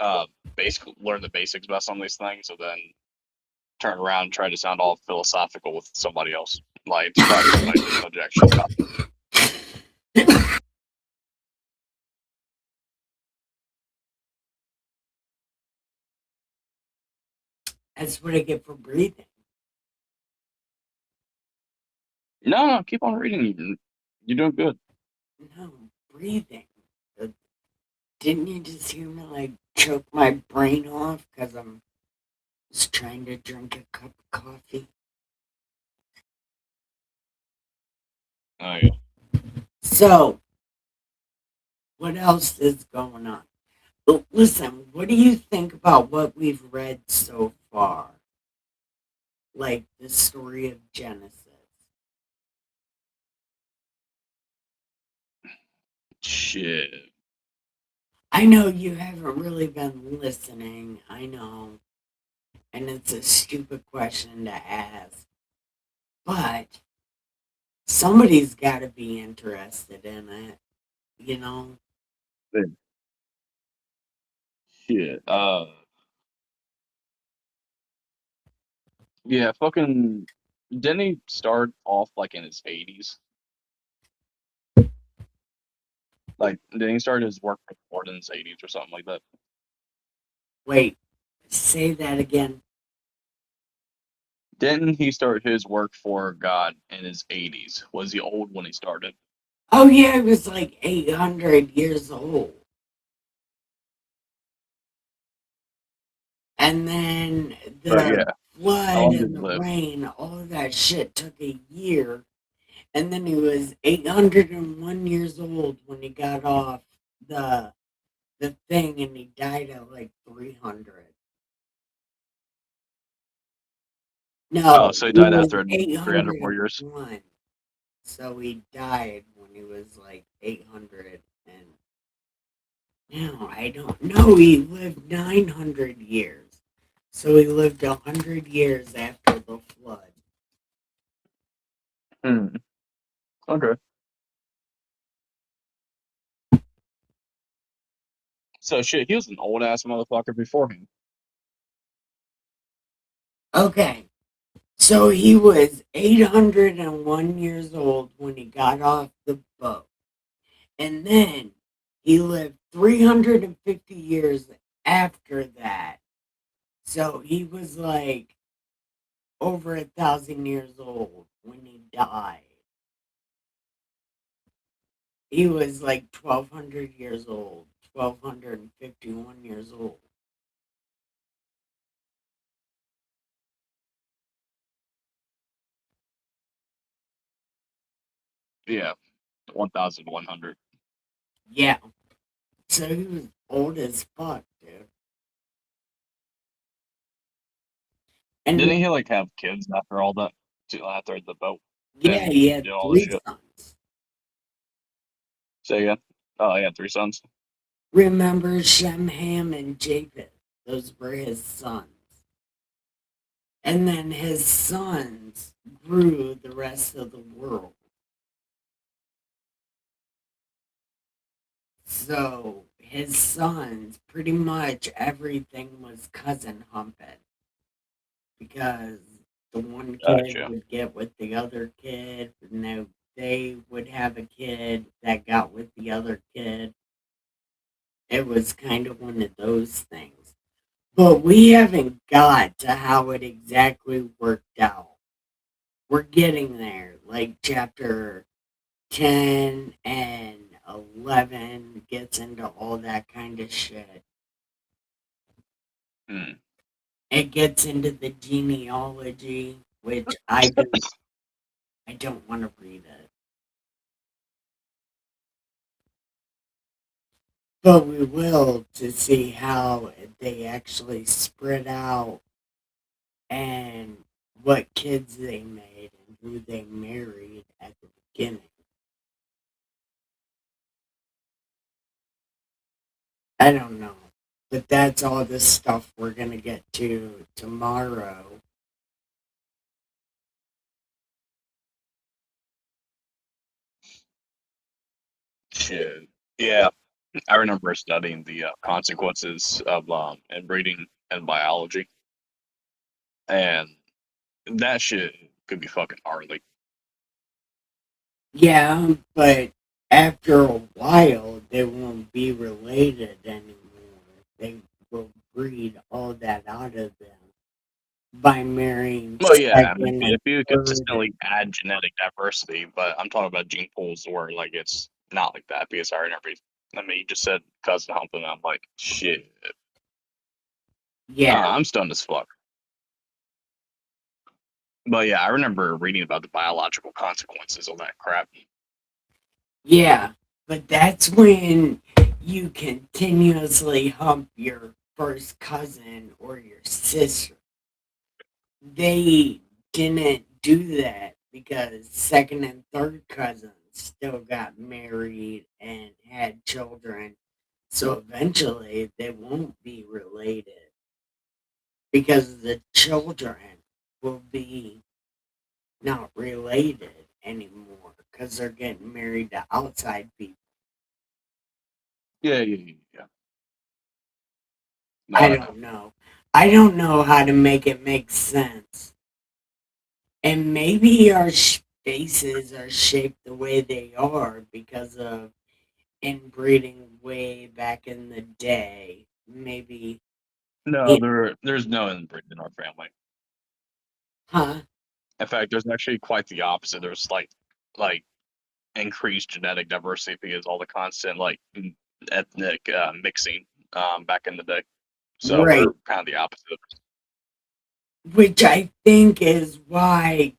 uh, basically learn the basics about some of these things, and then turn around and try to sound all philosophical with somebody else. Like it's probably somebody that knows jack shit about. That's what I get for breathing. No, keep on reading. You're doing good. No, breathing. Uh, Didn't you just hear me like choke my brain off because I'm just trying to drink a cup of coffee? Oh yeah. So, what else is going on? Listen, what do you think about what we've read so far? Like the story of Genesis. Shit. I know you haven't really been listening. I know. And it's a stupid question to ask. But somebody's got to be interested in it, you know? Shit. Yeah. Fucking. Didn't he start off like in his 80s? Like, didn't he start his work before in his 80s or something like that? Wait, say that again. Didn't he start his work for God in his 80s? Was he old when he started? Oh, yeah, he was like 800 years old. And then But the yeah, how flood long did and he the live? rain, all of that shit took a year. And then he was 801 years old when he got off the the thing and he died at like 300. Oh, No, so he he died was after 300 more years. 801. So he died when he was like 800. And now I don't know. He lived 900 years. So he lived 100 years after the flood. Hmm. Okay. So shit, he was an old ass motherfucker before him. Okay. So he was 801 years old when he got off the boat. And then he lived 350 years after that. So he was like over 1,000 years old when he died. He was like 1,200 years old, 1,251 years old. Yeah, 1,100. Yeah. So he was old as fuck, dude. Didn't And he like have kids after all that? After the boat yeah, and he had did all this three shit. sons. Say again. Oh, he had 3 sons. Remember Shem, Ham, and Japheth? Those were his sons. And then his sons grew the rest of the world. So his sons, pretty much everything was cousin humping because the one kid Gotcha. would get with the other kid and they would have a kid that got with the other kid. It was kind of one of those things. But we haven't got to how it exactly worked out. We're getting there. Like chapter 10 and 11 gets into all that kind of shit. Hmm. It gets into the genealogy, which I don't want to read it. But we will to see how they actually spread out and what kids they made and who they married at the beginning. I don't know. But that's all the stuff we're going to get to tomorrow. Shit. Yeah, I remember studying the consequences of inbreeding and biology, and that shit could be fucking gnarly. Yeah, but after a while, they won't be related anymore. They will breed all that out of them by marrying Well, yeah, I mean, second and if you third. consistently add genetic diversity, but I'm talking about gene pools where like it's not like that because I remember. I mean, you just said cousin humping. I'm like, shit. Yeah, I'm stoned as fuck. But yeah, I remember reading about the biological consequences of that crap. yeah, but that's when you continuously hump your first cousin or your sister. They didn't do that because second and third cousins still got married and had children. So eventually they won't be related because the children will be not related anymore because they're getting married to outside people. Yeah. No, I I know. don't know. I don't know how to make it make sense. And maybe our faces are shaped the way they are because of inbreeding way back in the day. Maybe, No, it, there's no inbreeding in our family. huh? In fact, there's actually quite the opposite. There's like increased genetic diversity because all the constant like ethnic mixing back in the day. So Right. we're kind of the opposite. Which I think is why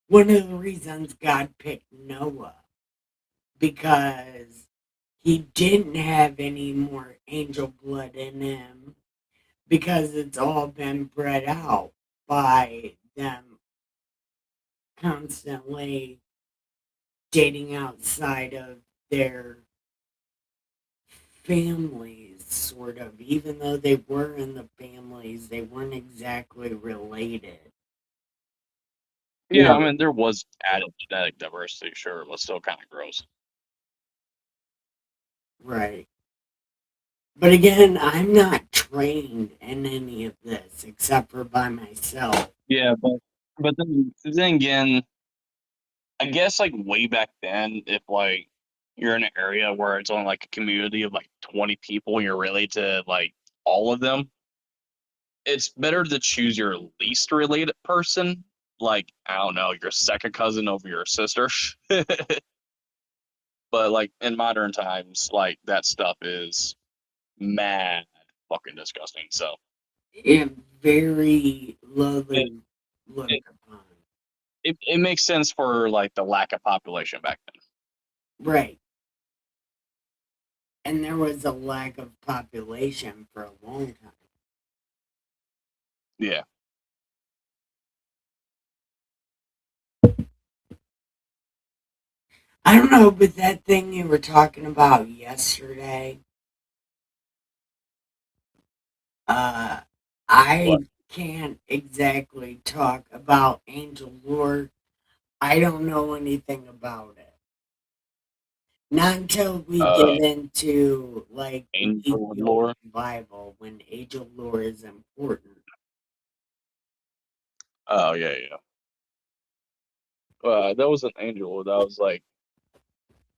one of the reasons God picked Noah, because he didn't have any more angel blood in him, because it's all been bred out by them constantly dating outside of their families, sort of. Even though they were in the families, they weren't exactly related. Yeah, I mean there was added genetic diversity, sure, but still kind of gross. Right. But again, I'm not trained in any of this except for by myself. Yeah, but then again, I guess like way back then, if like you're in an area where it's only like a community of like 20 people, and you're related to like all of them, it's better to choose your least related person. Like, I don't know, your second cousin over your sister. But like in modern times, like that stuff is mad fucking disgusting. So It very it, lowly it, looked upon. it makes sense for like the lack of population back then. Right. And there was a lack of population for a long time. Yeah. I don't know, but that thing you were talking about yesterday, uh, What? I can't exactly talk about angel lore. I don't know anything about it. Not until we Uh, get into like the angel Ethiopian lore. Bible when angel lore is important. Oh yeah. That was an angel. That was like,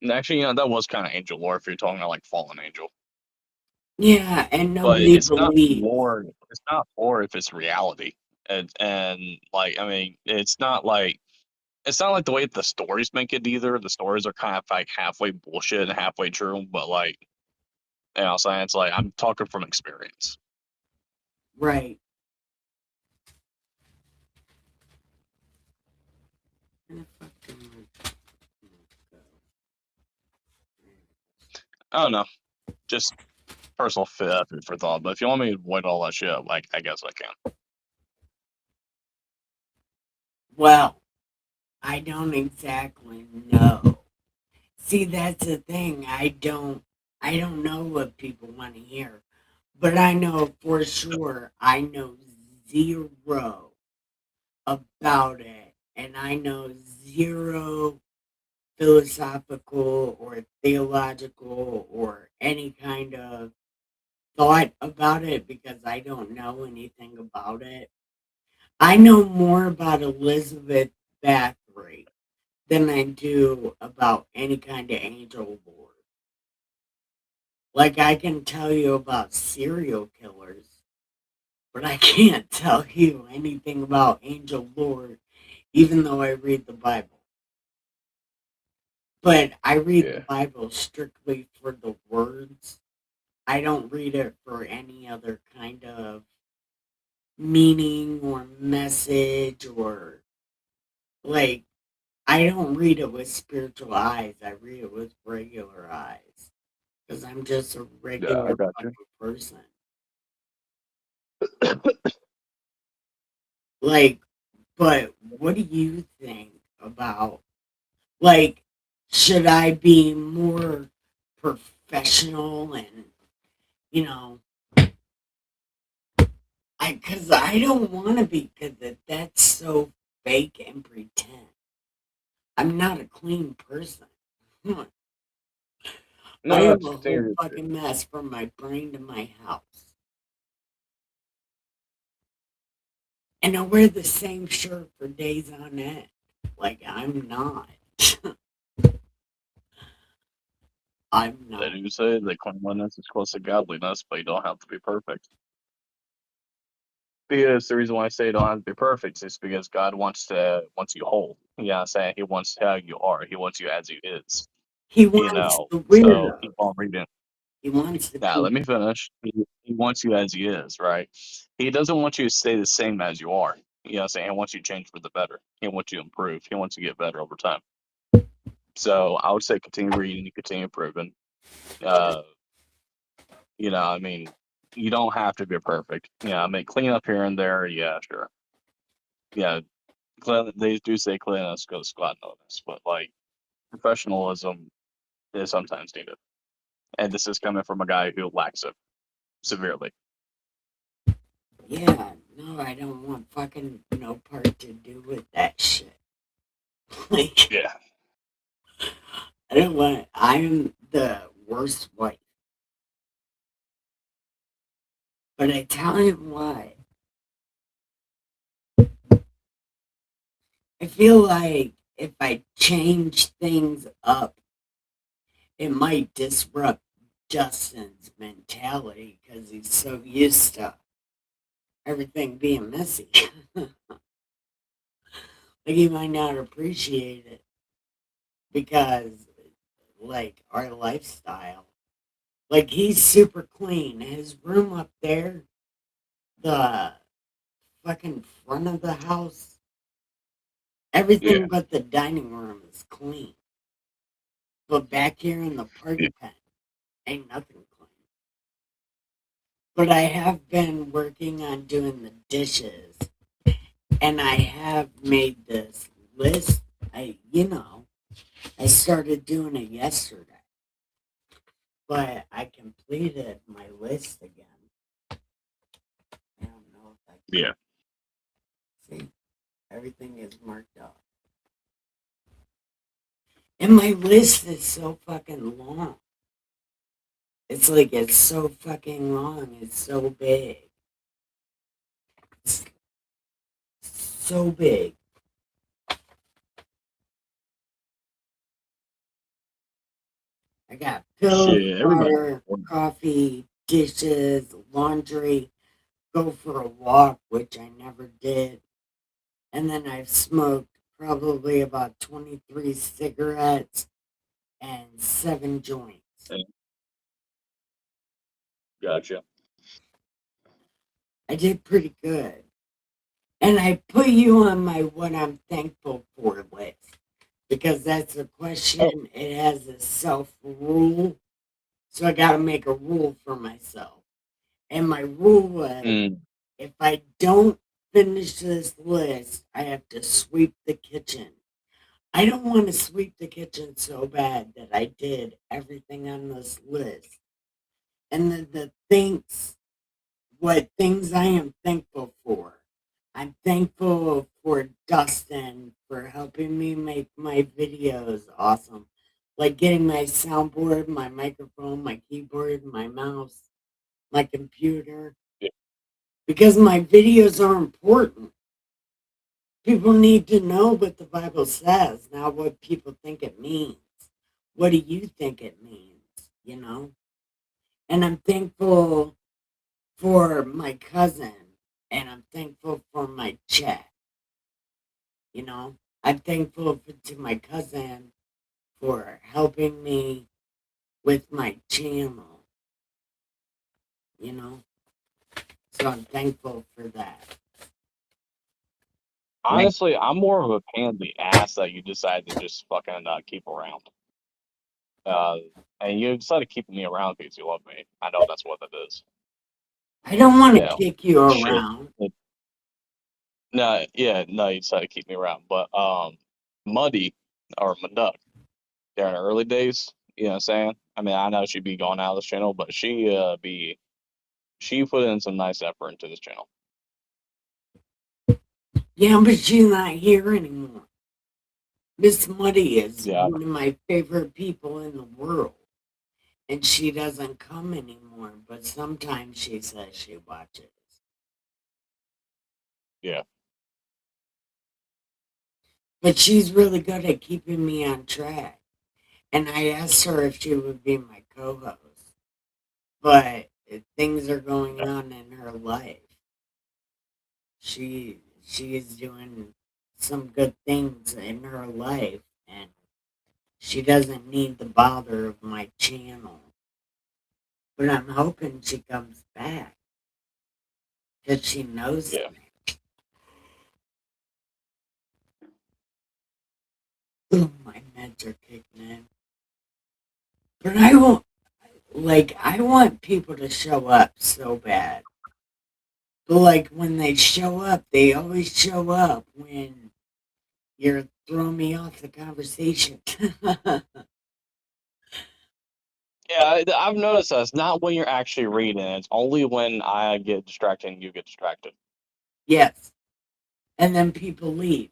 actually, that was kind of angel lore if you're talking about like fallen angel. Yeah, and But nobody it's not believes. lore. It's not lore if it's reality. And like, I mean, it's not like the way the stories make it either. The stories are kind of like halfway bullshit and halfway true. But like, what I'm saying, it's like I'm talking from experience. Right. I don't know, just personal food for thought. But if you want me to avoid all that shit, like, I guess I can. Well, I don't exactly know. See, that's the thing. I don't know what people want to hear. But I know for sure I know zero about it. And I know zero philosophical or theological or any kind of thought about it because I don't know anything about it. I know more about Elizabeth Bathory than I do about any kind of angel lore. Like I can tell you about serial killers, but I can't tell you anything about angel lore, even though I read the Bible. But I read the Yeah, Bible strictly for the words. I don't read it for any other kind of meaning or message or like I don't read it with spiritual eyes. I read it with regular eyes because I'm just a yeah, I regular got you. fucking person. Like, but what do you think about like should I be more professional and you know I don't want to be because that's so fake and pretend. I'm not a clean person. Hmm. I No, am it's a whole continue. fucking mess from my brain to my house. And I wear the same shirt for days on end. Like, I'm not. I'm They not. do say that cleanliness is close to godliness, but you don't have to be perfect. Because the reason why I say you don't have to be perfect is because God wants you whole. You know what I'm saying? He wants how you are. He wants you as you is. He wants the So weirdos. keep on reading. He wants the Now, let people. me finish. He wants you as he is, right? He doesn't want you to stay the same as you are. You know what I'm saying? He wants you to change for the better. He wants you to improve. He wants you to get better over time. So I would say continue reading, continue improving. Uh, I mean, you don't have to be perfect. I mean, clean up here and there, yeah, sure. Yeah, they do say cleanliness goes squat notice, but like professionalism is sometimes needed. And this is coming from a guy who lacks it severely. Yeah, no, I don't want fucking no part to do with that shit. Like, Yeah. I don't want, I'm the worst wife. But I tell him what, I feel like if I change things up, it might disrupt Justin's mentality because he's so used to everything being messy. Like he might not appreciate it because, like, our lifestyle. Like, he's super clean. His room up there, the fucking front of the house, Yeah. everything but the dining room is clean. But back here in the Yeah. party pen, ain't nothing clean. But I have been working on doing the dishes, and I have made this list. I started doing it yesterday, but I completed my list again. I don't know if I Yeah. see everything is marked up, and my list is so fucking long. It's like it's so fucking long. It's so big. It's so big. I got pills, Shit, everybody. water, coffee, dishes, laundry, go for a walk, which I never did. And then I've smoked probably about 23 cigarettes and 7 joints. Gotcha. I did pretty good. And I put you on my what I'm thankful for list because that's a question. Oh. It has a self rule. So I got to make a rule for myself. And my rule was Mm. if I don't finish this list, I have to sweep the kitchen. I don't want to sweep the kitchen so bad that I did everything on this list. And the things, what things I am thankful for. I'm thankful for Dustin for helping me make my videos awesome. Like getting my soundboard, my microphone, my keyboard, my mouse, my computer. Yeah. Because my videos are important. People need to know what the Bible says, not what people think it means. What do you think it means? You know? And I'm thankful for my cousin and I'm thankful for my chat. You know, I'm thankful to my cousin for helping me with my channel. You know, so I'm thankful for that. Honestly, I'm more of a pain in the ass that you decide to just fucking keep around. And you decided to keep me around because you love me. I know that's what it is. I don't want You to know, kick you shit. around. No, yeah, no, you decided to keep me around. But Muddy or Maduck, during the early days, you know what I'm saying? I mean, I know she'd be going out of this channel, but she put in some nice effort into this channel. Yeah, but she's not here anymore. Miss Muddy is Yeah, one of my favorite people in the world. And she doesn't come anymore, but sometimes she says she watches. yeah, But she's really good at keeping me on track. And I asked her if she would be my co host. But things are going on in her life. She is doing some good things in her life and she doesn't need the bother of my channel. But I'm hoping she comes back because she knows yeah. me. Oh, my meds are kicking in. But I want people to show up so bad. But like when they show up, they always show up when you're throwing me off the conversation. Yeah, I've noticed that it's not when you're actually reading. It's only when I get distracted and you get distracted. Yes. And then people leave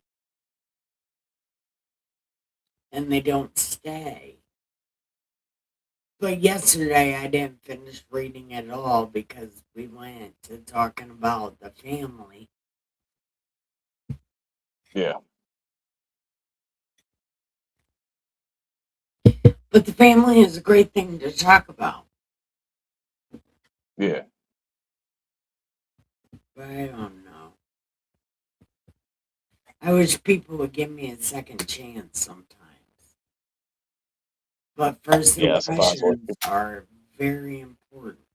and they don't stay. But yesterday I didn't finish reading at all because we went to talking about the family. Yeah, But the family is a great thing to talk about. yeah. But I don't know. I wish people would give me a second chance sometimes. But first Yeah, sometimes like impressions are very important.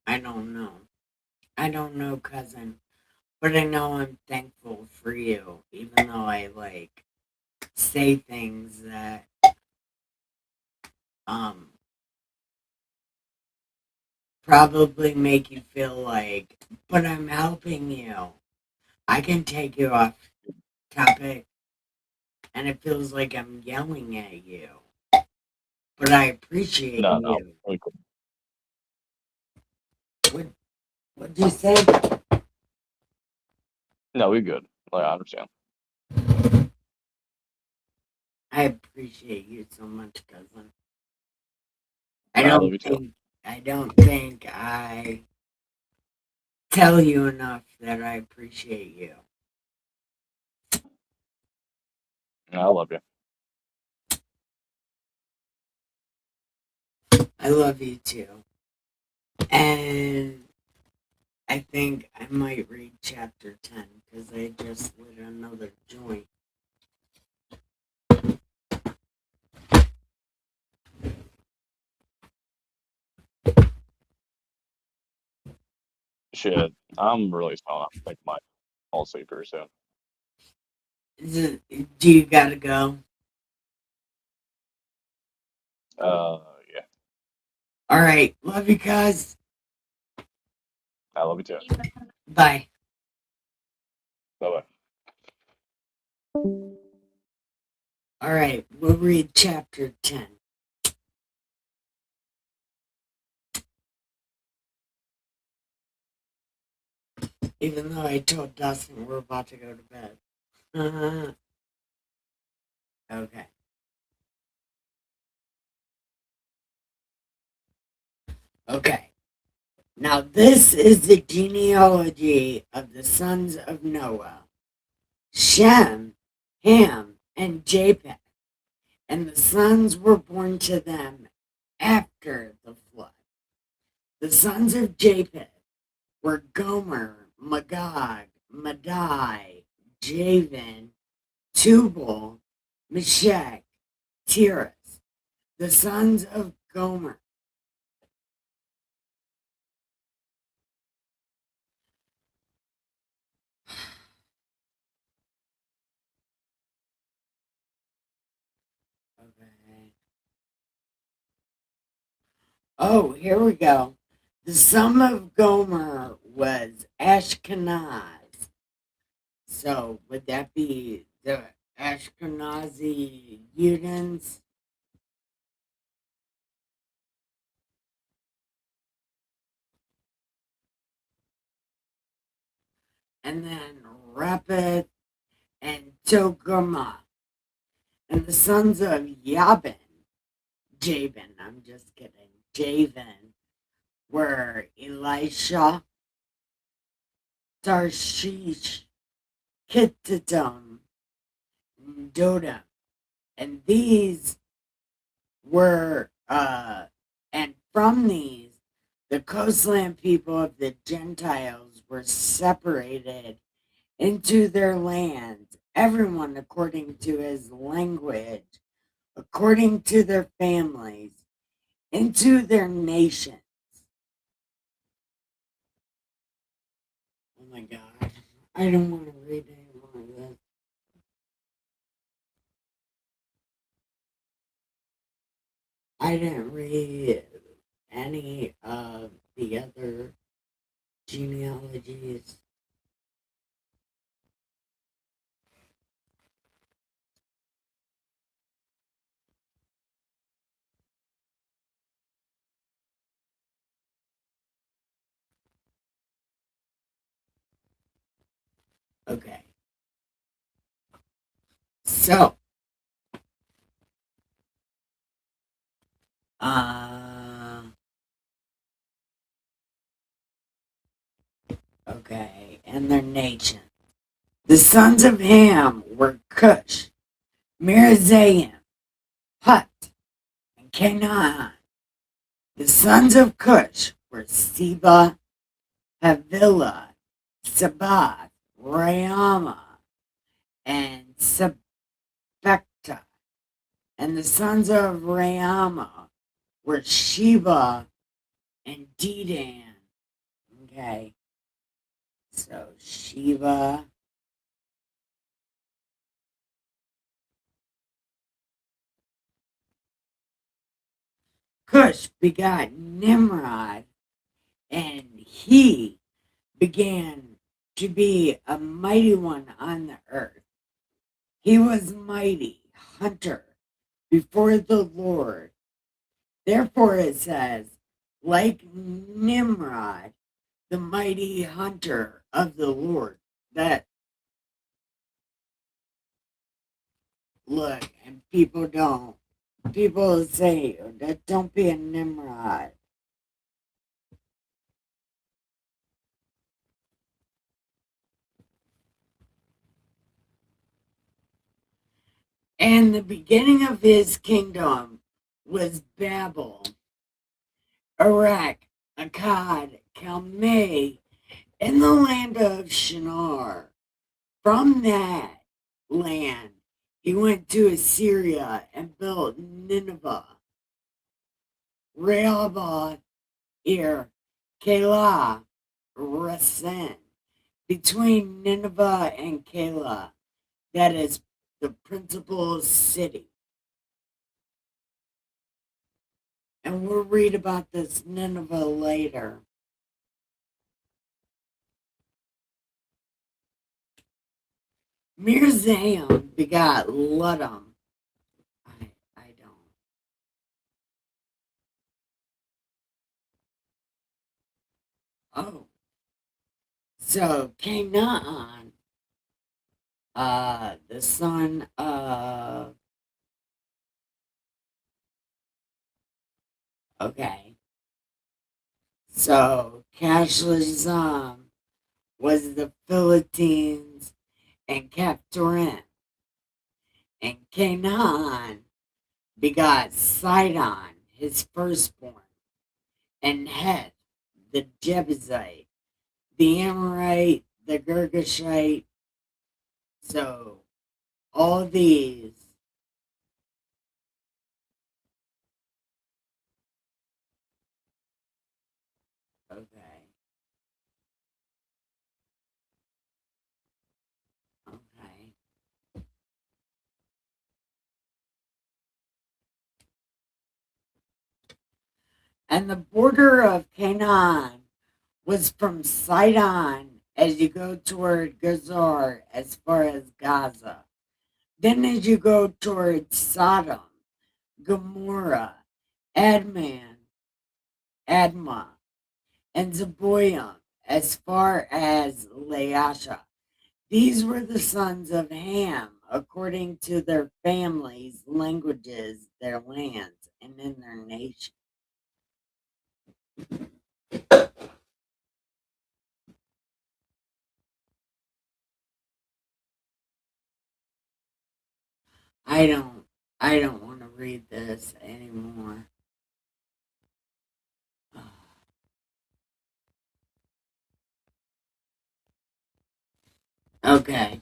I don't know. I don't know, cousin. But I know I'm thankful for you, even though I say things that um probably make you feel like, but I'm helping you. I can take you off topic and it feels like I'm yelling at you. But I appreciate no, no. you. What what'd you say? No, we're good. Like, I understand. I appreciate you so much, cousin. I No, I love don't you too. think I don't think I tell you enough that I appreciate you. I love you. I love you too. And I think I might read chapter 10 because I just lit another joint. Shit, I'm really smelling. I think I might fall asleep very soon. Do you gotta go? Yeah. All right. Love you guys. I love you too. Bye. Bye bye. All right. We'll read chapter 10. Even though I told Dustin we're about to go to bed. Okay. Okay. Now this is the genealogy of the sons of Noah: Shem, Ham, and Japheth. And the sons were born to them after the flood. The sons of Japheth were Gomer, Magog, Madai, Javan, Tubal, Meshach, Tiras. The sons of Gomer. Okay. Oh, here we go. The son of Gomer was Ashkenaz. So would that be the Ashkenazi Judans? And then Rapith and Togarmah. And the sons of Jabin, I'm just kidding, Javan, were Elisha, Tarshish, Kittitum, and Dodam. And these were, and from these, the coastland people of the Gentiles were separated into their lands, everyone according to his language, according to their families, into their nations. Oh my God. I don't want to read any more of this. I didn't read any of the other genealogies. Okay. So, okay, and their nation. The sons of Ham were Cush, Mirazaim, Put, and Canaan. The sons of Cush were Seba, Havilah, Sabath, Raama, and Sabekta. And the sons of Raama were Sheba and Dedan. Okay, so Sheba. Cush begot Nimrod, and he began to be a mighty one on the earth. He was mighty hunter before the Lord. Therefore it says, like Nimrod, the mighty hunter of the Lord. That look, and people say that don't be a Nimrod. And the beginning of his kingdom was Babel, Erech, Akkad, Calmeh, in the land of Shinar. From that land, he went to Assyria and built Nineveh, Rehoboth, Ir, Calah, Resen, between Nineveh and Calah, that is the principal city. And we'll read about this Nineveh later. Mirzaim begot Ludum. I don't. Oh. So Canaan, the son of, okay. So Cashlazam was the Philistines and Captorim. And Canaan begot Sidon, his firstborn, and Heth, the Jebusite, the Amorite, the Girgashite. So all these, okay, okay. And the border of Canaan was from Sidon as you go toward Gazor as far as Gaza. Then as you go toward Sodom, Gomorrah, Admah, and Zeboiim as far as Laasha. These were the sons of Ham, according to their families, languages, their lands, and in their nation. I don't I don't want to read this anymore. Okay.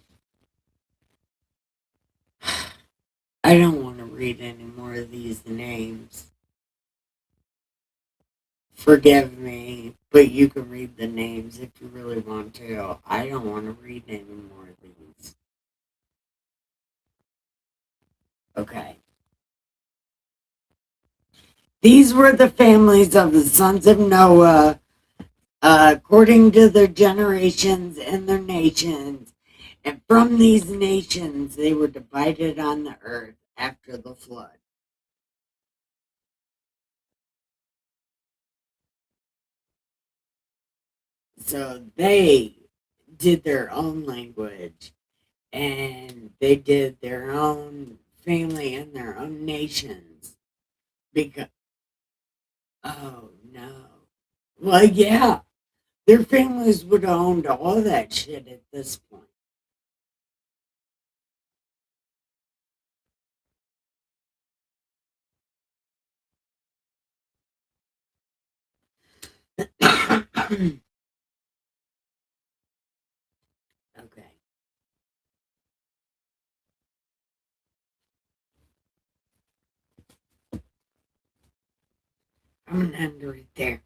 I don't want to read any more of these names. Forgive me, but you can read the names if you really want to. I don't want to read any more of these. Okay. These were the families of the sons of Noah, according to their generations and their nations. And from these nations they were divided on the earth after the flood. So they did their own language and they did their own family and their own nations. Because, oh no. Well, yeah, their families would have owned all that shit at this point. Okay. I'm gonna end right there.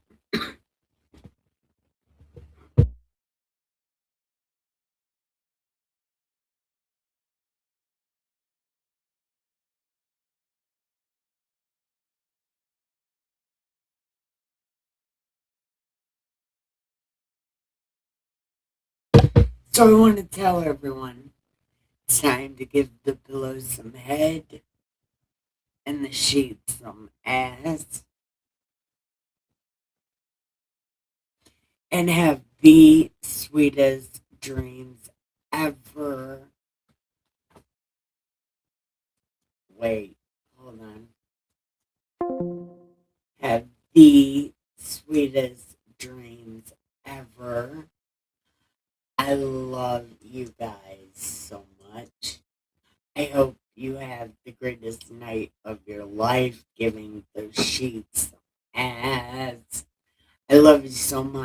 So I want to tell everyone it's time to give the pillow some head and the sheets some ass and have the sweetest dreams ever. Wait, hold on. Have the sweetest dreams ever. I love you guys so much. I hope you you have the greatest night of your life, giving those sheets ads. I love you so much.